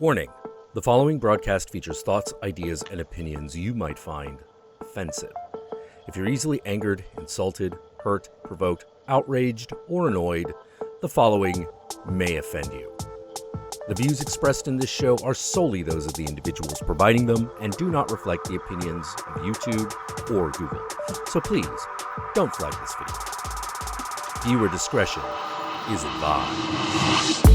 Warning, the following broadcast features thoughts, ideas, and opinions you might find offensive. If you're easily angered, insulted, hurt, provoked, outraged, or annoyed, the following may offend you. The views expressed in this show are solely those of the individuals providing them and do not reflect the opinions of YouTube or Google. So please, don't flag this video. Viewer discretion is advised.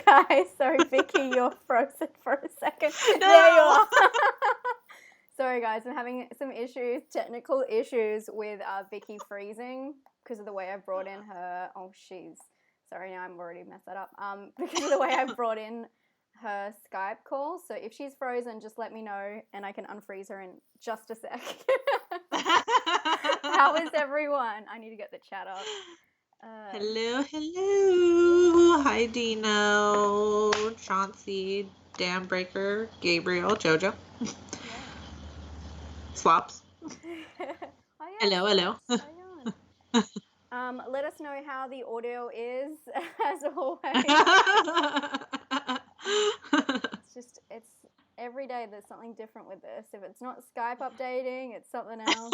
Guys, sorry, Vicky, you're frozen for a second. No. There you are. Sorry, guys, I'm having some issues, technical issues with Vicky freezing because of the way I brought in her. Oh, sorry, now I've already messed that up. Because of the way I brought in her Skype call. So if she's frozen, just let me know and I can unfreeze her in just a sec. How is everyone? I need to get the chat up. Hello. Hi, Dino, Chauncey, Dambreaker, Gabriel, Jojo. Slops. Hello. Let us know how the audio is, as always. It's every day there's something different with this. If it's not Skype updating, it's something else.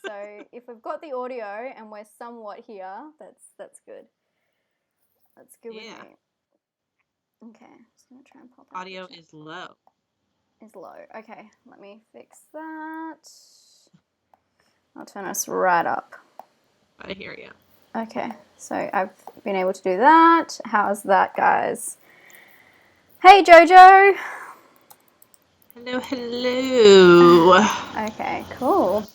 So if we've got the audio and we're somewhat here, that's good. That's good with me. Okay, I'm just gonna try and pop out. Audio is low. Is low. Okay, let me fix that. I'll turn us right up. I hear you. Okay, so I've been able to do that. How's that, guys? Hey, Jojo. Hello. Okay, cool.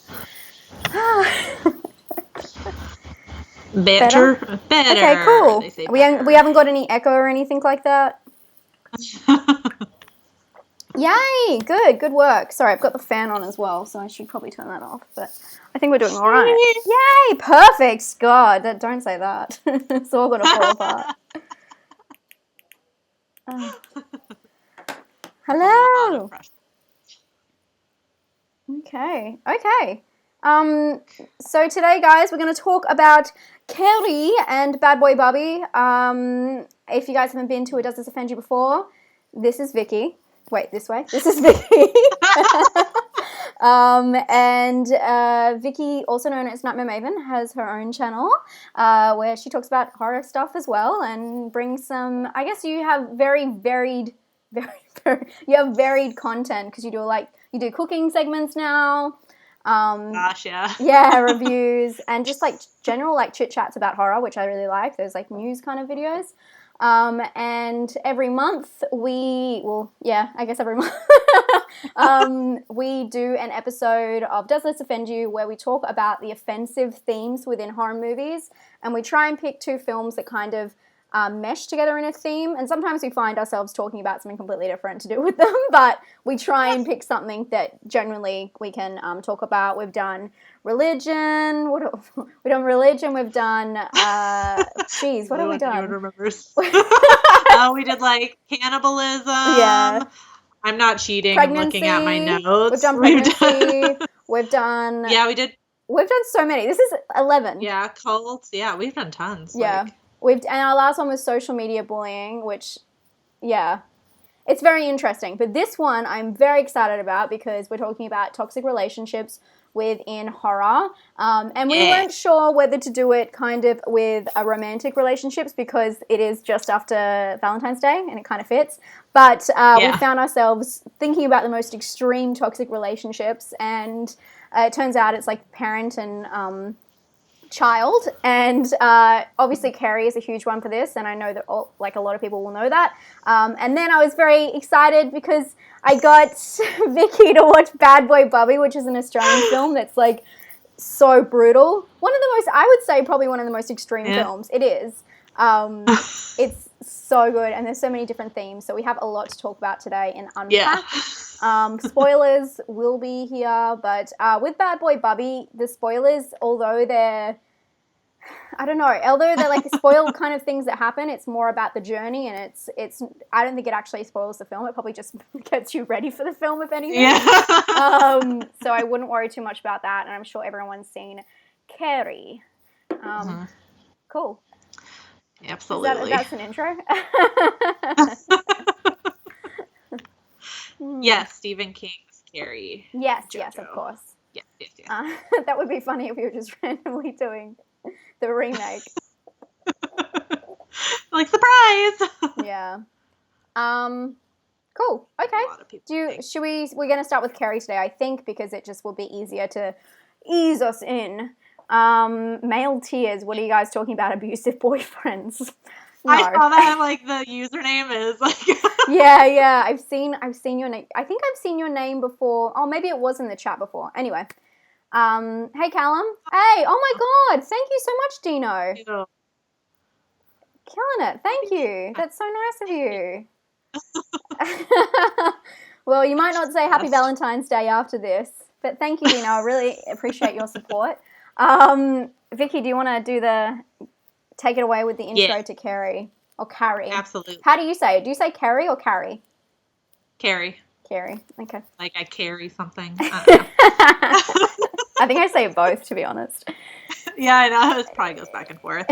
Better. Okay, cool. We haven't got any echo or anything like that. Yay! Good work. Sorry, I've got the fan on as well, so I should probably turn that off. But I think we're doing all right. Yay! Perfect. God, don't say that. It's all gonna fall apart. Hello. Okay. So today, guys, we're going to talk about Carrie and Bad Boy Bubby. If you guys haven't been to Does This Offend You before, this is Vicky. Wait, this way. This is Vicky. Vicky, also known as Nightmaremaven, has her own channel where she talks about horror stuff as well and brings some. I guess you have varied content because you do cooking segments now. Gosh, yeah. Yeah, reviews and just general chit chats about horror, which I really like. There's news kind of videos. And every month every month we do an episode of Does This Offend You, where we talk about the offensive themes within horror movies, and we try and pick two films that kind of mesh together in a theme, and sometimes we find ourselves talking about something completely different to do with them, but we try and pick something that generally we can talk about. We've done religion, we've done what have we done? Remembers. We did cannibalism. Yeah. I'm not cheating. Pregnancy. I'm looking at my notes. We've done pregnancy. We've done we did. We've done so many. This is 11. Yeah, cults. Yeah, we've done tons. Yeah. And our last one was social media bullying, which, it's very interesting. But this one I'm very excited about because we're talking about toxic relationships within horror. And we weren't sure whether to do it kind of with romantic relationships because it is just after Valentine's Day and it kind of fits. But we found ourselves thinking about the most extreme toxic relationships, and it turns out it's parent and child, and obviously Carrie is a huge one for this, and I know that a lot of people will know that. And then I was very excited because I got Vicky to watch Bad Boy Bubby, which is an Australian film that's so brutal. I would say probably one of the most extreme films. It is. It's so good, and there's so many different themes, so we have a lot to talk about today and unpack. Spoilers will be here, but with Bad Boy Bubby, the spoilers, although they're I don't know. Although they're like spoiled kind of things that happen, it's more about the journey, and it's. I don't think it actually spoils the film. It probably just gets you ready for the film, if anything. Yeah. So I wouldn't worry too much about that, and I'm sure everyone's seen Carrie. Cool. Absolutely. That's an intro. Yes, Stephen King's Carrie. Yes, JoJo. yes, of course. Yes. That would be funny if we were just randomly doing the remake. Like, surprise! Yeah. Cool. Okay. A lot of people think. We're going to start with Carrie today, I think, because it just will be easier to ease us in. Male tears. What are you guys talking about? Abusive boyfriends. No. I saw that, like, the username is, like... Yeah. I've seen your name. I think I've seen your name before. Oh, maybe it was in the chat before. Anyway. Hey, Callum. Hey, oh my God. Thank you so much, Dino. Yeah. Killing it. Thank you. That's so nice of you. Well, you might not say Happy Valentine's Day after this, but thank you, Dino. I really appreciate your support. Vicky, do you want to take it away with the intro to Carrie or Carrie? Absolutely. How do you say it? Do you say Carrie or Carrie? Carrie. Carrie. Okay. Like I carry something. I don't know. I think I say both, to be honest. Yeah, I know. It probably goes back and forth.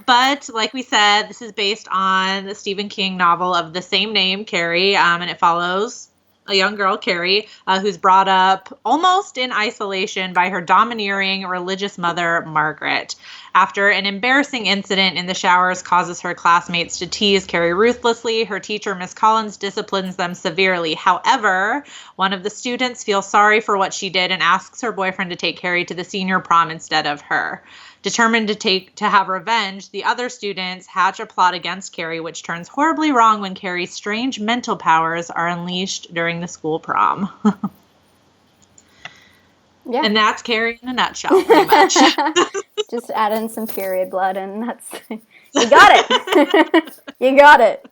But like we said, this is based on the Stephen King novel of the same name, Carrie, and it follows a young girl, Carrie, who's brought up almost in isolation by her domineering religious mother, Margaret. After an embarrassing incident in the showers causes her classmates to tease Carrie ruthlessly, her teacher, Miss Collins, disciplines them severely. However, one of the students feels sorry for what she did and asks her boyfriend to take Carrie to the senior prom instead of her. Determined to have revenge, the other students hatch a plot against Carrie, which turns horribly wrong when Carrie's strange mental powers are unleashed during the school prom. Yeah. And that's Carrie in a nutshell, pretty much. Just add in some period blood, and that's you got it. You got it.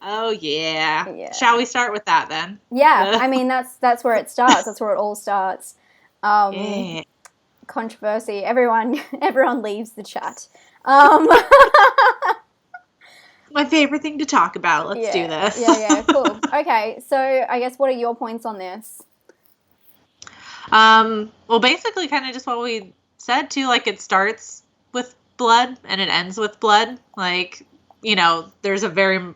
Oh yeah. Shall we start with that then? Yeah. I mean, that's where it starts. That's where it all starts. Yeah. Controversy. Everyone leaves the chat. My favorite thing to talk about. Let's do this. Yeah, cool. Okay, so I guess what are your points on this? Well, basically kind of just what we said too, like it starts with blood and it ends with blood. Like, you know, there's a very,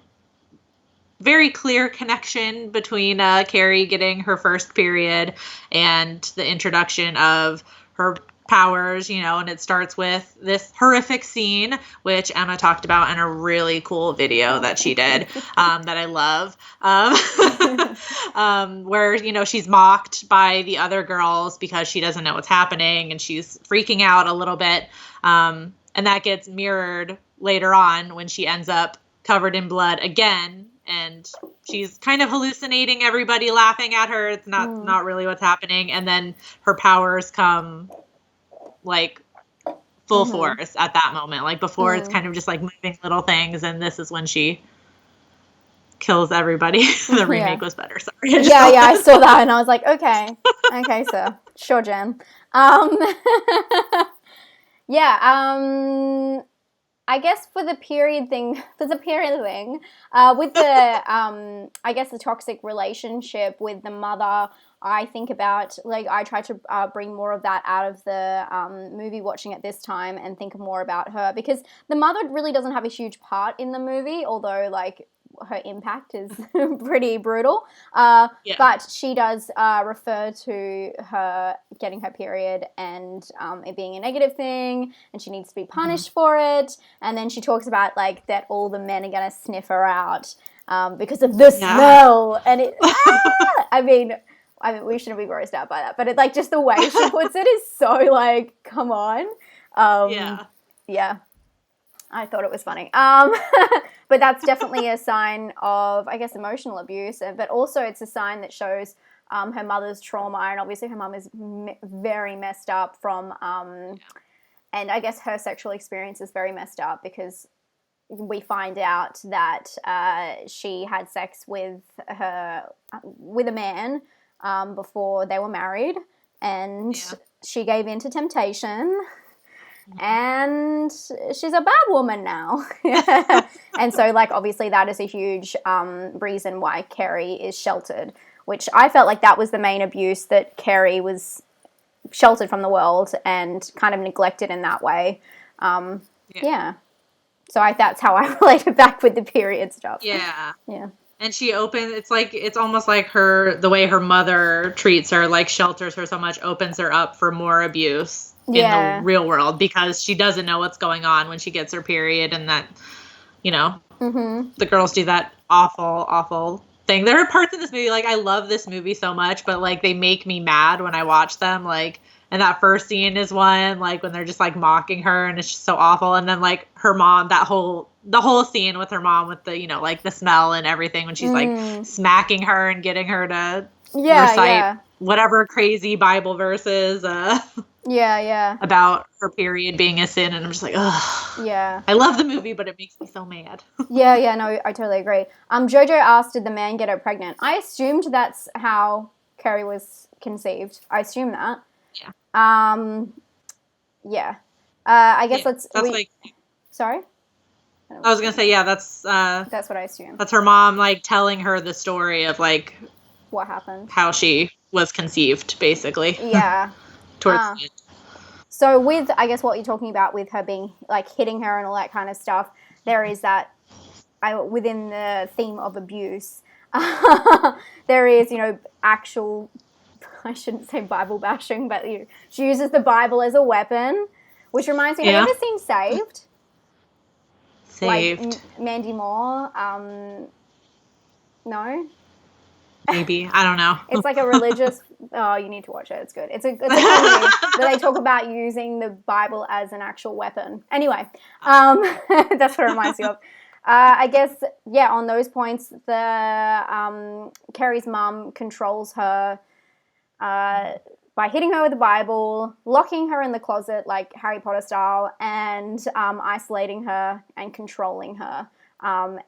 very clear connection between Carrie getting her first period and the introduction of her powers, you know, and it starts with this horrific scene, which Emma talked about in a really cool video that she did, that I love, where, you know, she's mocked by the other girls because she doesn't know what's happening and she's freaking out a little bit. And that gets mirrored later on when she ends up covered in blood again. And she's kind of hallucinating, everybody laughing at her. It's not really what's happening. And then her powers come like full force at that moment. Like before it's kind of just like moving little things. And this is when she kills everybody. The remake was better. Sorry. Yeah, I saw that and I was like, okay, sir. Sure, Jen. I guess for the period thing, with the, I guess the toxic relationship with the mother, I think about, like, I try to bring more of that out of the movie watching at this time and think more about her, because the mother really doesn't have a huge part in the movie, although, like, her impact is pretty brutal. But she does refer to her getting her period and it being a negative thing, and she needs to be punished for it. And then she talks about, like, that all the men are going to sniff her out because of the smell. And it, I mean, we shouldn't be grossed out by that, but it, like, just the way she puts it is so, like, come on. Yeah. I thought it was funny. But that's definitely a sign of, I guess, emotional abuse. But also it's a sign that shows her mother's trauma. And obviously her mum is very messed up from, and I guess her sexual experience is very messed up because we find out that she had sex with a man before they were married. and she gave in to temptation. And she's a bad woman now. And so, like, obviously that is a huge reason why Carrie is sheltered, which I felt like that was the main abuse, that Carrie was sheltered from the world and kind of neglected in that way. Yeah. So that's how I related back with the period stuff. Yeah. Yeah. And she it's almost like the way her mother treats her, like shelters her so much, opens her up for more abuse in the real world, because she doesn't know what's going on when she gets her period, and that, the girls do that awful thing. There are parts in this movie, like, I love this movie so much, but, like, they make me mad when I watch them, like, and that first scene is one, like, when they're just, like, mocking her, and it's just so awful, and then, like, her mom, the whole scene with her mom with the, like, the smell and everything, when she's, like, smacking her and getting her to recite whatever crazy Bible verses, about her period being a sin, and I'm just like, ugh. Yeah. I love the movie, but it makes me so mad. No, I totally agree. Jojo asked, did the man get her pregnant? I assumed that's how Carrie was conceived. I assume that. Yeah. I guess Sorry? I was gonna say, that's what I assume. That's her mom, like, telling her the story of, like, what happened, how she was conceived, basically. Yeah. Towards the end. So with, I guess, what you're talking about with her being, like, hitting her and all that kind of stuff, there is that, within the theme of abuse, there is, actual, I shouldn't say Bible bashing, but she uses the Bible as a weapon, which reminds me, have you ever seen Saved? Like Mandy Moore? No? Maybe. I don't know. It's like a religious... Oh, you need to watch it. It's good. It's a comedy that they talk about using the Bible as an actual weapon. Anyway, that's what it reminds me of. I guess, on those points, Carrie's mum controls her by hitting her with the Bible, locking her in the closet like Harry Potter style, and isolating her and controlling her.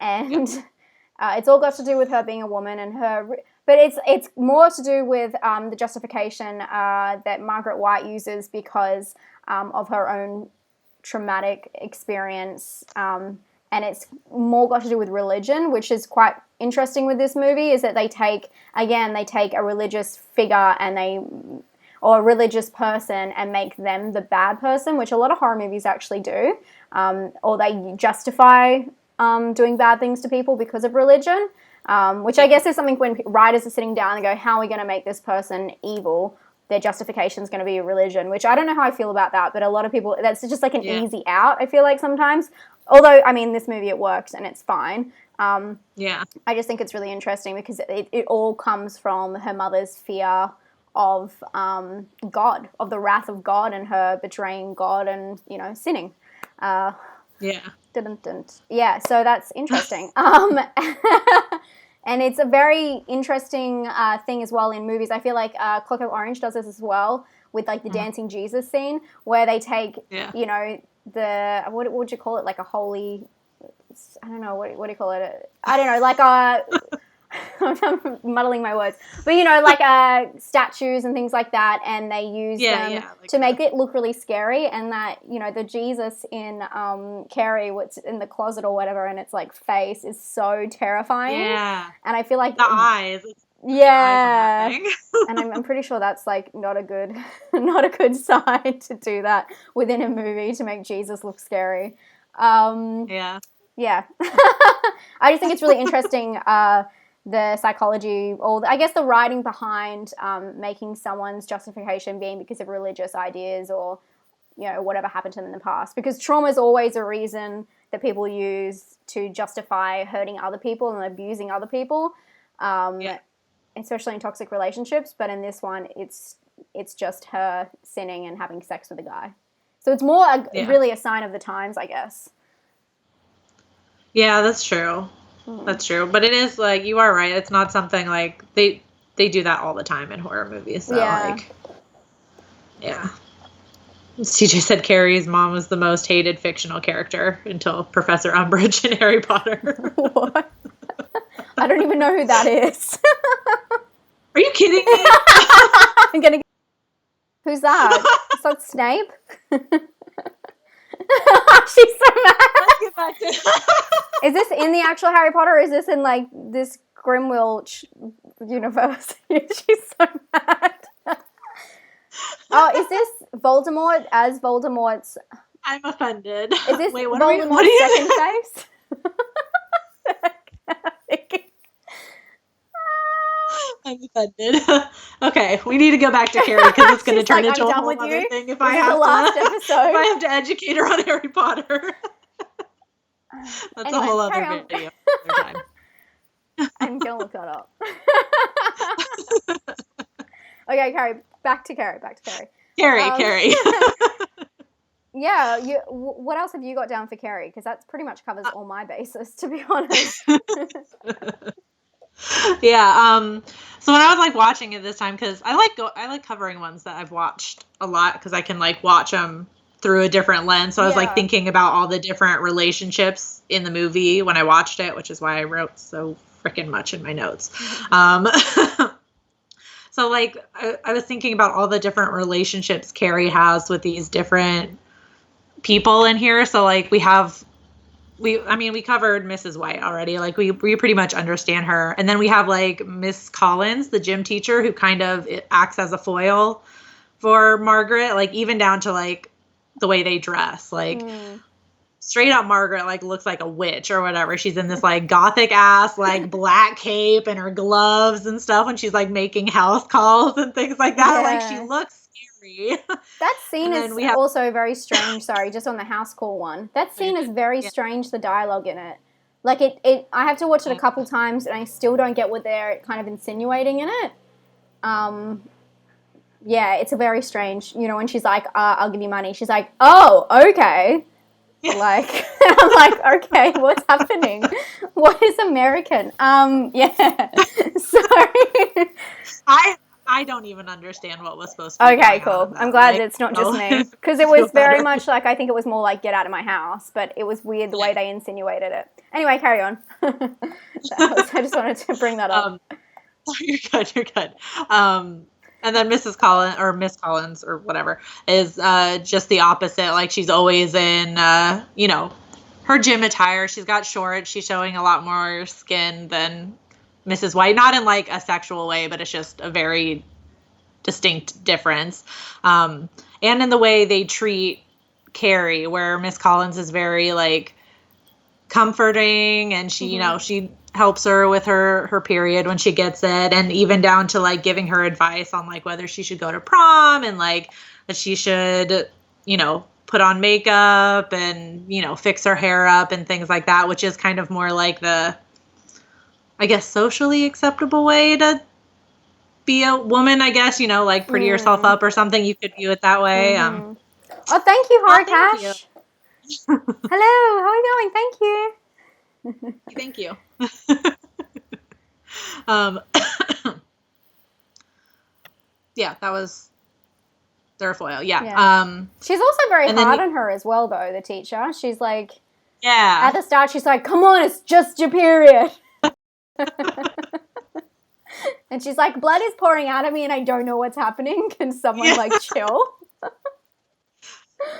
It's all got to do with her being a woman and her... But it's more to do with the justification that Margaret White uses because of her own traumatic experience. And it's more got to do with religion, which is quite interesting with this movie, is that they take a religious figure or a religious person and make them the bad person, which a lot of horror movies actually do. Or they justify doing bad things to people because of religion. Which I guess is something when writers are sitting down and go, how are we going to make this person evil? Their justification is going to be religion, which I don't know how I feel about that, but a lot of people, that's just like an easy out, I feel like sometimes. Although, I mean, this movie, it works and it's fine. I just think it's really interesting because it all comes from her mother's fear of God, of the wrath of God and her betraying God and, sinning. Yeah, so that's interesting. And it's a very interesting thing as well in movies. I feel like Clockwork Orange does this as well with, like, the Dancing Jesus scene where they take, the, what would you call it, like a holy, I don't know, what do you call it? I don't know, like a... I'm muddling my words. But, like statues and things like that, and they use them to make it look really scary, and that, the Jesus in Carrie, what's in the closet or whatever, and its, like, face is so terrifying. Yeah. And I feel like... The eyes. Yeah. And I'm pretty sure that's, like, not a good sign to do that within a movie to make Jesus look scary. Yeah. I just think it's really interesting... the psychology, or I guess the writing behind making someone's justification being because of religious ideas or, whatever happened to them in the past. Because trauma is always a reason that people use to justify hurting other people and abusing other people, especially in toxic relationships. But in this one, it's just her sinning and having sex with a guy. So it's more really a sign of the times, I guess. Yeah, that's true. That's true. But it is, like, you are right. It's not something, like, they do that all the time in horror movies. So, CJ said Carrie's mom was the most hated fictional character until Professor Umbridge in Harry Potter. What? I don't even know who that is. Are you kidding me? I'm gonna Who's that? Is that Snape? She's so mad. Let's get back to Is this in the actual Harry Potter, or is this in like this Grimwilch universe? She's so mad. Oh, is this Voldemort as Voldemort's? I'm offended. Is this Wait, Voldemort's second face? I'm offended. Okay, we need to go back to Carrie because it's going to turn like, into I'm a done whole with other you. thing if This I is have the last to. episode. If I have to educate her on Harry Potter. That's Anyway, a whole other carry on. video. Another time. I'm gonna look that up. Okay, Carrie. Back to Carrie. Carrie. Yeah. What else have you got down for Carrie? Because that pretty much covers all my bases, to be honest. Yeah. So when I was like watching it this time, because I like covering ones that I've watched a lot because I can like watch them through a different lens. So I was like thinking about all the different relationships in the movie when I watched it, which is why I wrote so freaking much in my notes. So like I was thinking about all the different relationships Carrie has with these different people in here. So like we covered Mrs. White already. Like we pretty much understand her. And then we have like Miss Collins, the gym teacher, who kind of acts as a foil for Margaret, like even down to like the way they dress. Like straight up Margaret like looks like a witch or whatever. She's in this like gothic ass like black cape and her gloves and stuff when she's like making house calls and things like that. Yeah. Like she looks scary. That scene is also very strange. Sorry, just on the house call one. That scene is very strange, the dialogue in it. Like it I have to watch it a couple times and I still don't get what they're kind of insinuating in it. Yeah, it's a very strange, when she's like, I'll give you money. She's like, oh, okay. Like, I'm like, okay, what's happening? What is American? Yeah. Sorry. I don't even understand what was supposed to be Okay, going cool. on I'm glad like, it's not just me. Because it was very much like, I think it was more like, get out of my house. But it was weird the way they insinuated it. Anyway, carry on. I just wanted to bring that up. You're good. And then Miss Collins or whatever is just the opposite. Like she's always in, her gym attire. She's got shorts. She's showing a lot more skin than Mrs. White. Not in like a sexual way, but it's just a very distinct difference. And in the way they treat Carrie, where Miss Collins is very like comforting and she, she helps her with her period when she gets it, and even down to like giving her advice on like whether she should go to prom and like that she should, put on makeup and, fix her hair up and things like that, which is kind of more like the, I guess, socially acceptable way to be a woman, I guess, like pretty yourself up or something. You could view it that way. Oh, thank you, Harkash. Hello, how are you going? Thank you. Thank you. Yeah, that was their foil. Yeah. She's also very hard on her as well, though, the teacher. She's like, yeah. At the start, she's like, come on, it's just your period. And she's like, blood is pouring out of me and I don't know what's happening. Can someone like chill?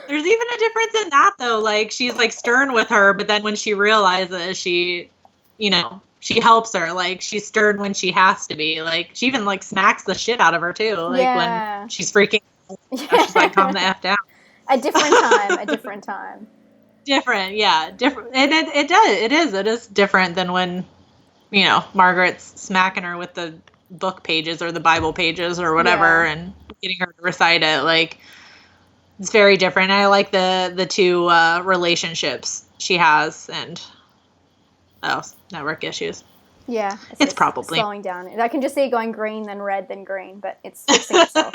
There's even a difference in that, though. Like, she's, like, stern with her, but then when she realizes she helps her. Like, she's stern when she has to be. Like, she even, like, smacks the shit out of her, too. Like, when she's freaking out, she's like, calm the F down. A different time. Different, yeah. Different. It is different than when, Margaret's smacking her with the book pages or the Bible pages or whatever and getting her to recite it. Like, it's very different. I like the two relationships she has and network issues. Yeah. It's probably slowing down. I can just see it going green, then red, then green, but it's fixing itself.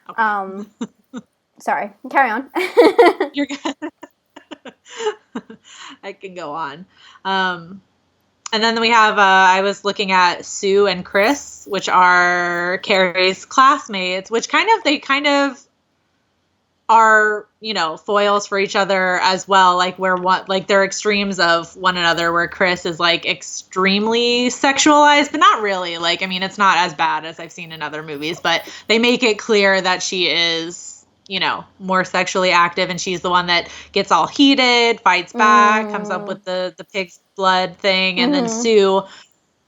Okay. Sorry. Carry on. You're good. I can go on. And then we have, I was looking at Sue and Chris, which are Carrie's classmates, which they are, you know, foils for each other as well. Like where one, like they're extremes of one another, where Chris is like extremely sexualized, but not really. Like, I mean, it's not as bad as I've seen in other movies, but they make it clear that she is, you know, more sexually active, and she's the one that gets all heated, fights back, comes up with the pig's blood thing, and then Sue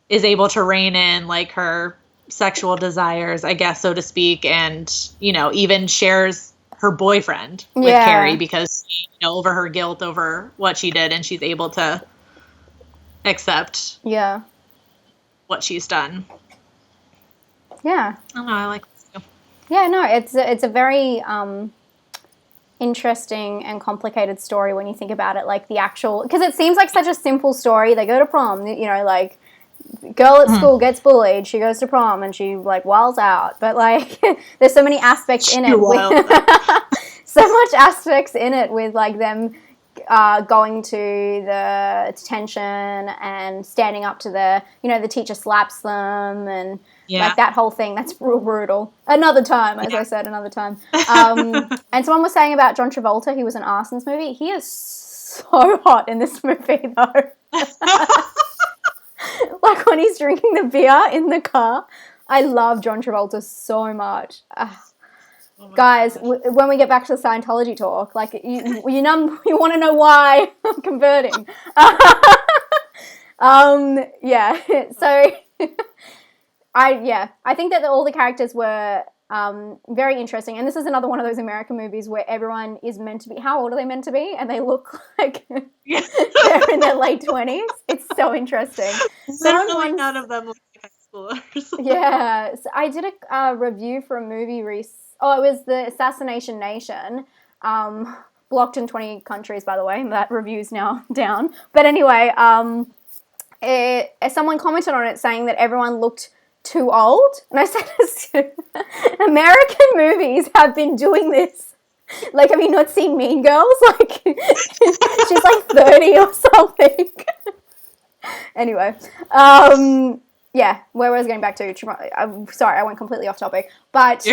is able to rein in like her sexual desires, I guess, so to speak, and, you know, even shares her boyfriend with Carrie because, you know, over her guilt over what she did, and she's able to accept what she's done. Yeah. I don't know, I like this too. Yeah, no, it's a very interesting and complicated story when you think about it, like the actual, because it seems like such a simple story. They go to prom, you know, like, girl at school gets bullied, she goes to prom, and she, like, wilds out. But, like, there's so many aspects in it. So much aspects in it with, like, them going to the detention and standing up to the, you know, the teacher slaps them, and, like, that whole thing. That's real brutal. Another time, as I said, another time. And someone was saying about John Travolta, he was in Arson's movie. He is so hot in this movie, though. Like when he's drinking the beer in the car. I love John Travolta so much. Guys, when we get back to the Scientology talk, like, you want to know why I'm converting. So I think that all the characters were very interesting. And this is another one of those American movies where everyone is meant to be, how old are they meant to be? And they look like they're in their late 20s. It's so interesting. Literally none of them look like high schoolers. Yeah. So I did a review for a movie it was the Assassination Nation. Blocked in 20 countries, by the way. That review's now down. But anyway, someone commented on it saying that everyone looked too old, and I said, American movies have been doing this. Like, have you not seen Mean Girls? Like, she's like 30 or something. Anyway, where I was going back to, I'm sorry, I went completely off topic, but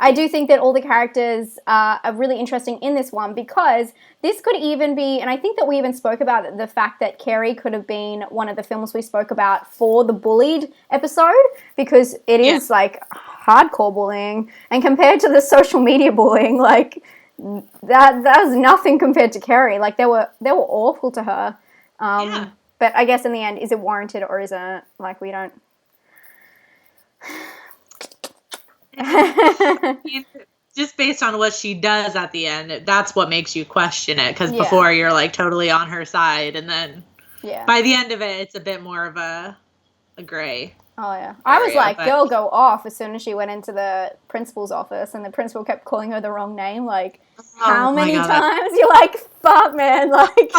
I do think that all the characters are really interesting in this one, because this could even be, and I think that we even spoke about the fact that Carrie could have been one of the films we spoke about for the bullied episode, because it is like hardcore bullying, and compared to the social media bullying, like that was nothing compared to Carrie. Like they were awful to her. But I guess in the end, is it warranted or isn't it? Like, we don't. Just based on what she does at the end, that's what makes you question it. Because before you're like totally on her side, and then by the end of it, it's a bit more of a gray. Oh yeah, I was like, girl, go off as soon as she went into the principal's office, and the principal kept calling her the wrong name. Like, how many times? You're like, fuck, man, like.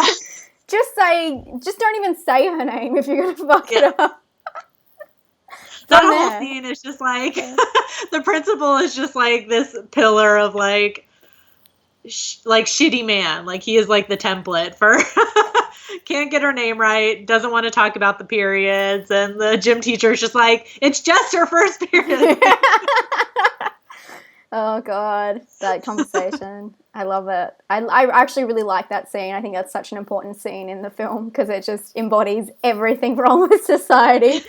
Just don't even say her name if you're gonna fuck it up. That whole scene is just like, the principal is just like this pillar of like shitty man. Like, he is like the template for can't get her name right, doesn't want to talk about the periods, and the gym teacher is just like, it's just her first period. Oh God, that conversation. I love it. I actually really like that scene. I think that's such an important scene in the film, because it just embodies everything wrong with society.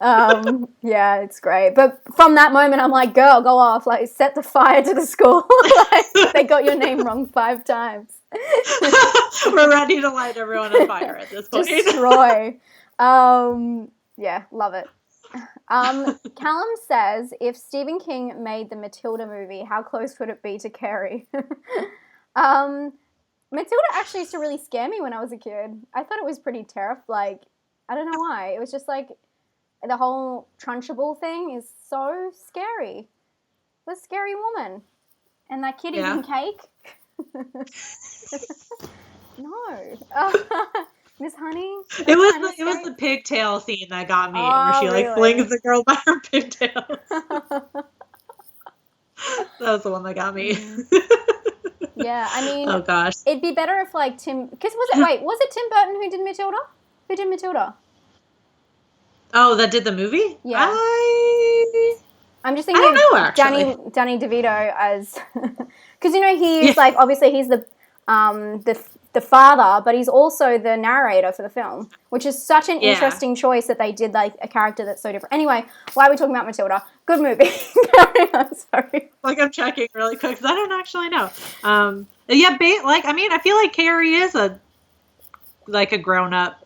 Yeah, it's great. But from that moment, I'm like, girl, go off. Like, set the fire to the school. Like, they got your name wrong 5 times. We're ready to light everyone on fire at this point. Destroy. Yeah, love it. Callum says, if Stephen King made the Matilda movie, how close would it be to Carrie? Matilda actually used to really scare me when I was a kid. I thought it was pretty terrifying. Like, I don't know why. It was just like, the whole Trunchbull thing is so scary. What a scary woman. And that kid eating cake. No. Miss Honey? It was the pigtail scene that got me, where she like flings the girl by her pigtails. That was the one that got me. Yeah, I mean, oh gosh, it'd be better if like because was it Tim Burton who did Matilda? Who did Matilda? Oh, that did the movie? Yeah. I'm just thinking I don't know, actually. Danny DeVito as Because, you know, he's like, obviously he's the father, but he's also the narrator for the film, which is such an interesting choice that they did like a character that's so different. Anyway, why are we talking about Matilda? Good movie. I'm sorry. Like, I'm checking really quick because I don't actually know. Like, I mean, I feel like Carrie is a grown-up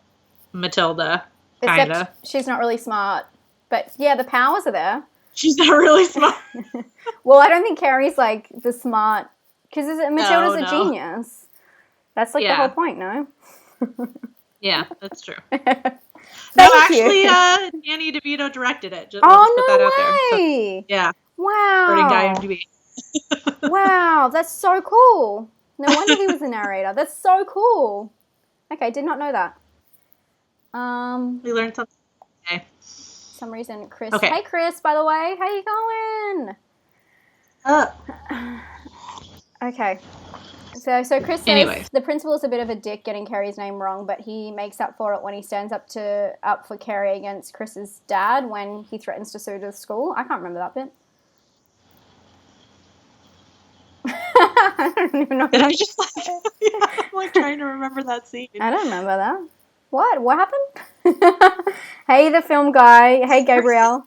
Matilda, kind of. Except she's not really smart. But, yeah, the powers are there. She's not really smart. Well, I don't think Carrie's, like, the smart... Because Matilda's a genius. That's, like, the whole point, no? Yeah, that's true. Thank you. Danny DeVito directed it. Just, no put that out there. way! So, yeah. Wow. IMDb. Wow, that's so cool. No wonder he was the narrator. That's so cool. Okay, did not know that. We learned something today. For some reason, Chris. Okay. Hey, Chris, by the way. How you going? Okay. So Chris says the principal is a bit of a dick getting Carrie's name wrong, but he makes up for it when he stands up for Carrie against Chris's dad when he threatens to sue the school. I can't remember that bit. I don't even know. Did I just I'm like trying to remember that scene. I don't remember that. What happened? Hey, the film guy. Hey, Gabriel.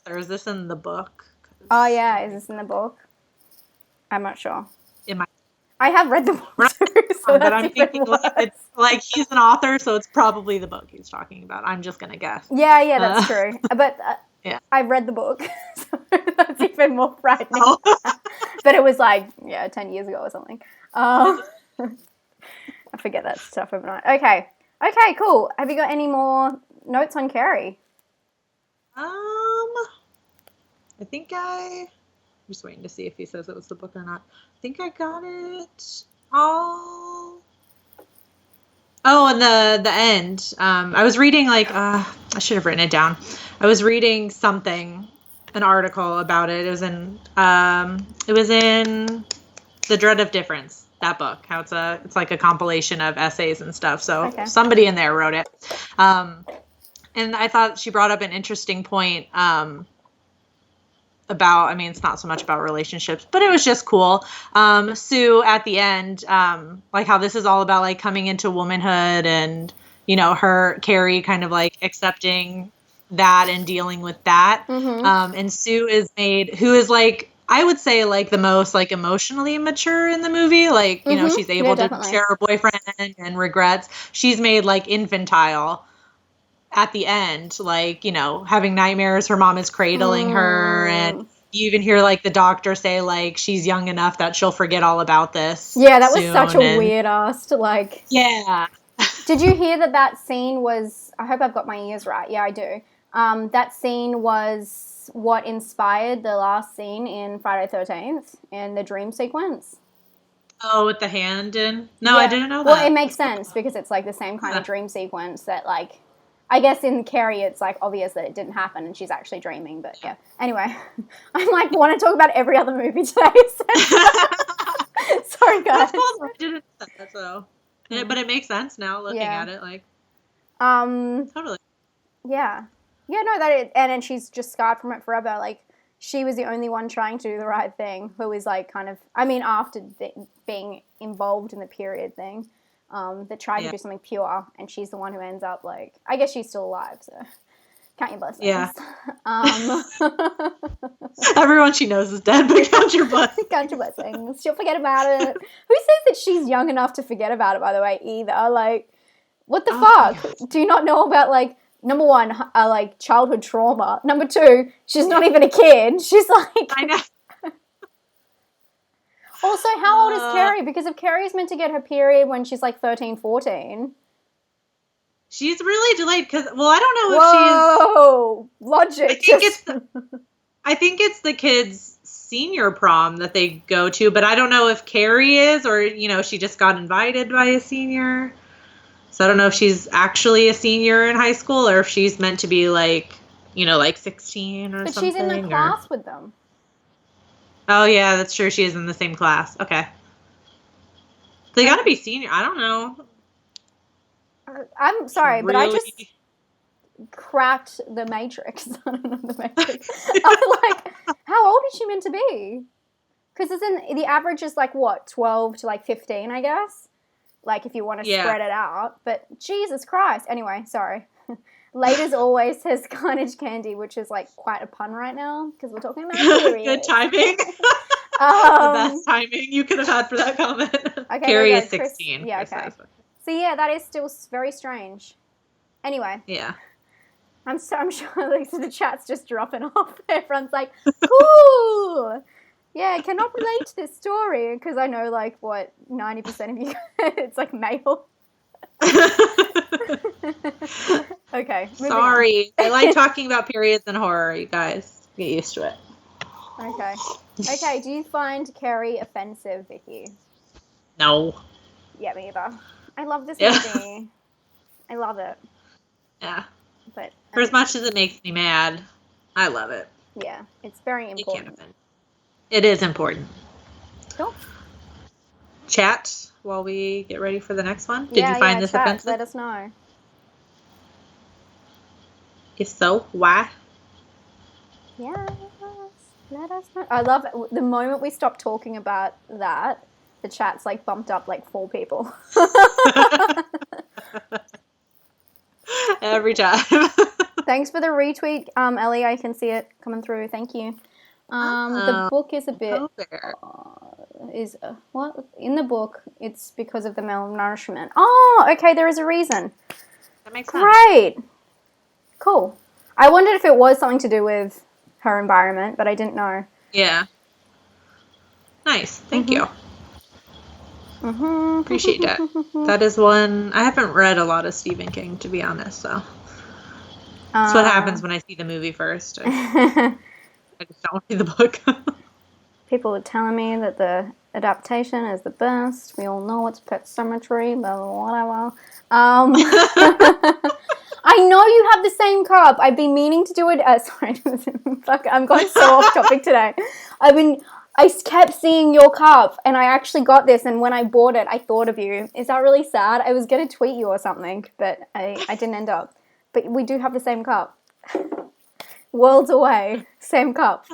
Or is this in the book? Oh yeah, is this in the book? I'm not sure. I have read the book too, so but I'm thinking it's like he's an author, so it's probably the book he's talking about. I'm just gonna guess. Yeah, that's true. But I've read the book, so that's even more frightening. Oh. But it was like 10 years ago or something. I forget that stuff overnight. Okay, cool. Have you got any more notes on Carrie? I think I'm just waiting to see if he says it was the book or not. I think I got it all. Oh, and the end. I was reading I should have written it down. I was reading something, an article about it. It was in The Dread of Difference, that book. How it's like a compilation of essays and stuff. So somebody in there wrote it. And I thought she brought up an interesting point about, I mean, it's not so much about relationships, but it was just cool. Sue at the end, like how this is all about like coming into womanhood and, you know, Carrie kind of like accepting that and dealing with that. Mm-hmm. And Sue who is like, I would say like the most like emotionally mature in the movie. Like, you know, she's able to share her boyfriend and regrets. She's made like infantile at the end, like, you know, having nightmares, her mom is cradling her, and you even hear like the doctor say like she's young enough that she'll forget all about this. Yeah, that was such a weird ass like. Yeah. Did you hear that scene was? I hope I've got my ears right. Yeah, I do. That scene was what inspired the last scene in Friday the 13th in the dream sequence. Oh, with the hand in? No, I didn't know that. Well, it makes sense because it's like the same kind of dream sequence that like. I guess in Carrie, it's like obvious that it didn't happen and she's actually dreaming. But yeah. Anyway, I like want to talk about every other movie today. So. Sorry, guys. That's cool. I didn't know that, so. But it makes sense now looking at it. Like. Totally. Yeah. Yeah. No. And then she's just scarred from it forever. Like she was the only one trying to do the right thing. Who was like kind of. I mean, after being involved in the period thing. That tried to do something pure, and she's the one who ends up like. I guess she's still alive, so count your blessings. Yeah. Everyone she knows is dead, but count your blessings. Count your blessings. She'll forget about it. Who says that she's young enough to forget about it? By the way, either like, what the fuck? God. Do you not know about like number one, like childhood trauma? Number two, she's not even a kid. She's like. I know. Also, how old is Carrie? Because if Carrie's meant to get her period when she's like 13, 14. She's really delayed because, well, I don't know if logic. I think it's the kids' senior prom that they go to, but I don't know if Carrie is or, you know, she just got invited by a senior. So I don't know if she's actually a senior in high school or if she's meant to be like, you know, like 16 or something. But she's in the class with them. Oh, yeah, that's true. She is in the same class. Okay. They got to be senior. I don't know. I'm sorry, but I just cracked the Matrix. I don't know the Matrix. I'm like, how old is she meant to be? Because the average is like what, 12 to like 15, I guess. Like if you want to spread it out. But Jesus Christ. Anyway, sorry. Ladies always says Carnage Candy, which is like quite a pun right now because we're talking about periods. Good timing. The best timing you could have had for that comment. Okay, Carrie is 16. Chris, yeah, okay. So yeah, that is still very strange. Anyway. Yeah. I'm sure like, the chat's just dropping off. Everyone's like, cool. Yeah, I cannot relate to this story because I know like what 90% of you it's like male. Okay. Sorry. I like talking about periods and horror, you guys. Get used to it. Okay. Okay, do you find Carrie offensive, Vicky? No. Yeah, me either. I love this movie. I love it. Yeah. But for as much as it makes me mad, I love it. Yeah, it's very important. You can't offend. It is important. Cool. Chat while we get ready for the next one. Did you find this offensive? Let us know. If so, why? Yes, let us know. I love it. The moment we stopped talking about that, the chat's like bumped up like 4 people. Every time. Thanks for the retweet, Ellie. I can see it coming through. Thank you. The book is a bit what in the book? It's because of the malnourishment. Oh, okay. There is a reason. That makes sense. Great. Cool. I wondered if it was something to do with her environment, but I didn't know. Yeah. Nice. Thank you. Appreciate that. That is one. I haven't read a lot of Stephen King, to be honest, so that's what happens when I see the movie first. I just don't read the book. People are telling me that the adaptation is the best. We all know it's Pet Sematary, but whatever. I know you have the same cup. I've been meaning to do it. Sorry, fuck, I'm going so off topic today. I kept seeing your cup, and I actually got this, and when I bought it, I thought of you. Is that really sad? I was going to tweet you or something, but I didn't end up. But we do have the same cup. Worlds away. Same cup.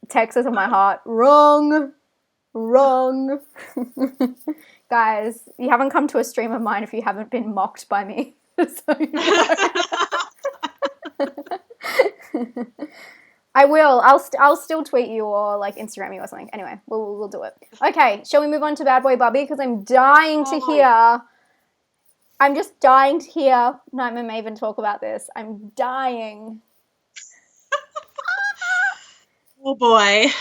Texas in my heart. Wrong. Guys, you haven't come to a stream of mine if you haven't been mocked by me. So you know. I will. I'll still tweet you or like Instagram you or something. Anyway, we'll do it. Okay, shall we move on to Bad Boy Bubby? Because I'm dying to hear. I'm just dying to hear Nightmaremaven talk about this. I'm dying. Oh boy.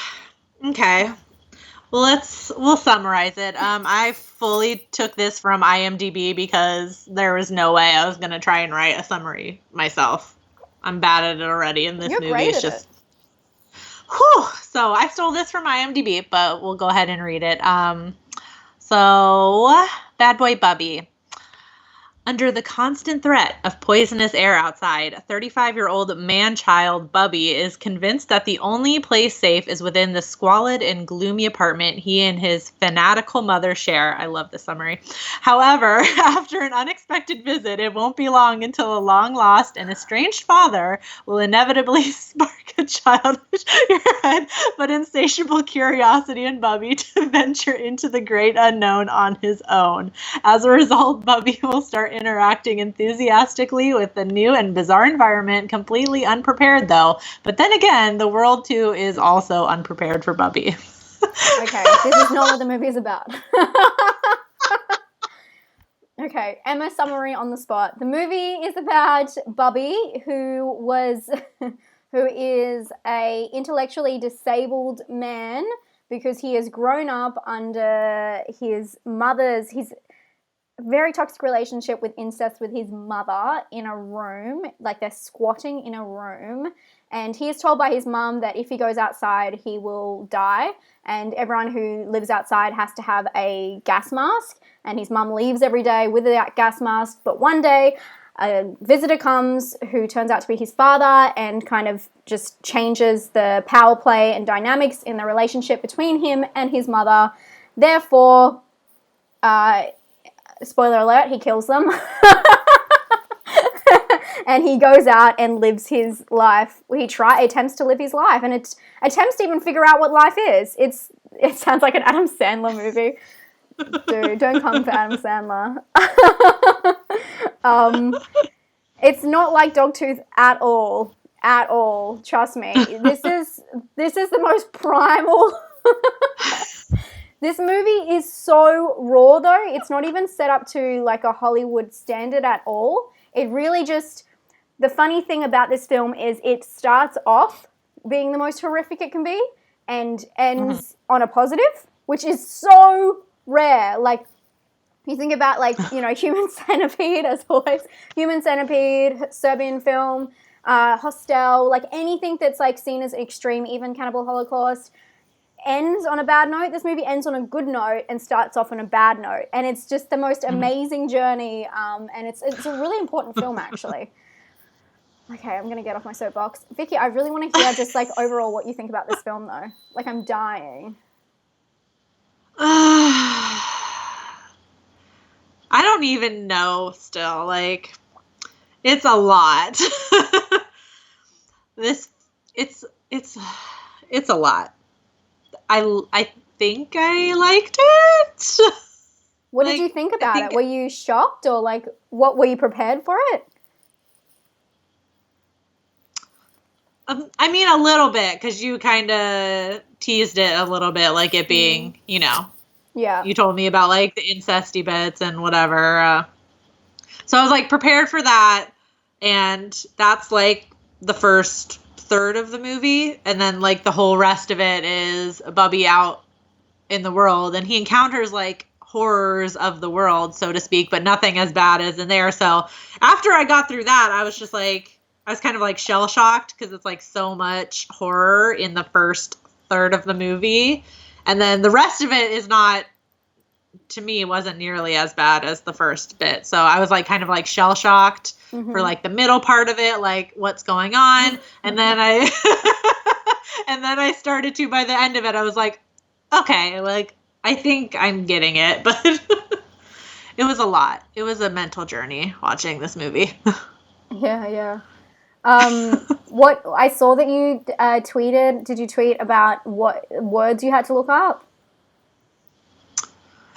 Okay. Well, we'll summarize it. I fully took this from IMDb because there was no way I was gonna try and write a summary myself. I'm bad at it already, and this movie is just. Whew. So I stole this from IMDb, but we'll go ahead and read it. So Bad Boy Bubby. Under the constant threat of poisonous air outside, 35-year-old man-child Bubby is convinced that the only place safe is within the squalid and gloomy apartment he and his fanatical mother share. I love this summary. However, after an unexpected visit, it won't be long until a long-lost and estranged father will inevitably spark a childish but insatiable curiosity in Bubby to venture into the great unknown on his own. As a result, Bubby will start interacting enthusiastically with the new and bizarre environment, completely unprepared though. But then again, the world too is also unprepared for Bubby. Okay, this is not what the movie is about. Okay, Emma summary on the spot. The movie is about Bubby, who is a intellectually disabled man because he has grown up under his very toxic relationship with incest with his mother in a room, like they're squatting in a room, and he is told by his mum that if he goes outside he will die, and everyone who lives outside has to have a gas mask, and his mum leaves every day with that gas mask, but one day a visitor comes who turns out to be his father and kind of just changes the power play and dynamics in the relationship between him and his mother. Therefore, spoiler alert, he kills them. And he goes out and lives his life. He attempts to live his life, and it attempts to even figure out what life is. It sounds like an Adam Sandler movie. Dude, don't come for Adam Sandler. It's not like Dogtooth at all. At all. Trust me. This is the most primal. This movie is so raw, though. It's not even set up to like a Hollywood standard at all. It really just, the funny thing about this film is it starts off being the most horrific it can be and ends on a positive, which is so rare. Like, you think about, like, you know, Human Centipede, as always. Human Centipede, Serbian film, Hostel, like anything that's like seen as extreme, even Cannibal Holocaust, ends on a bad note. This movie ends on a good note and starts off on a bad note, and it's just the most amazing journey, and it's a really important film, actually. Okay, I'm gonna get off my soapbox. Vicky, I really want to hear just like overall what you think about this film, though. Like, I'm dying. I don't even know still. Like, it's a lot. It's a lot. I think I liked it. What did you think about it? Were you shocked, or like, what were you prepared for it? I mean, a little bit, because you kind of teased it a little bit, like it being, you know. Yeah. You told me about like the incesty bits and whatever. So I was like prepared for that, and that's like the first third of the movie, and then like the whole rest of it is Bubby out in the world, and he encounters like horrors of the world, so to speak, but nothing as bad as in there. So after I got through that, I was just like, I was kind of like shell shocked, because it's like so much horror in the first third of the movie, and then the rest of it is not, to me, wasn't nearly as bad as the first bit. So I was like kind of like shell shocked for like the middle part of it, like what's going on. And then I started to, by the end of it, I was like, okay, like I think I'm getting it, but it was a lot. It was a mental journey watching this movie. Yeah. What I saw that you tweeted, did you tweet about what words you had to look up?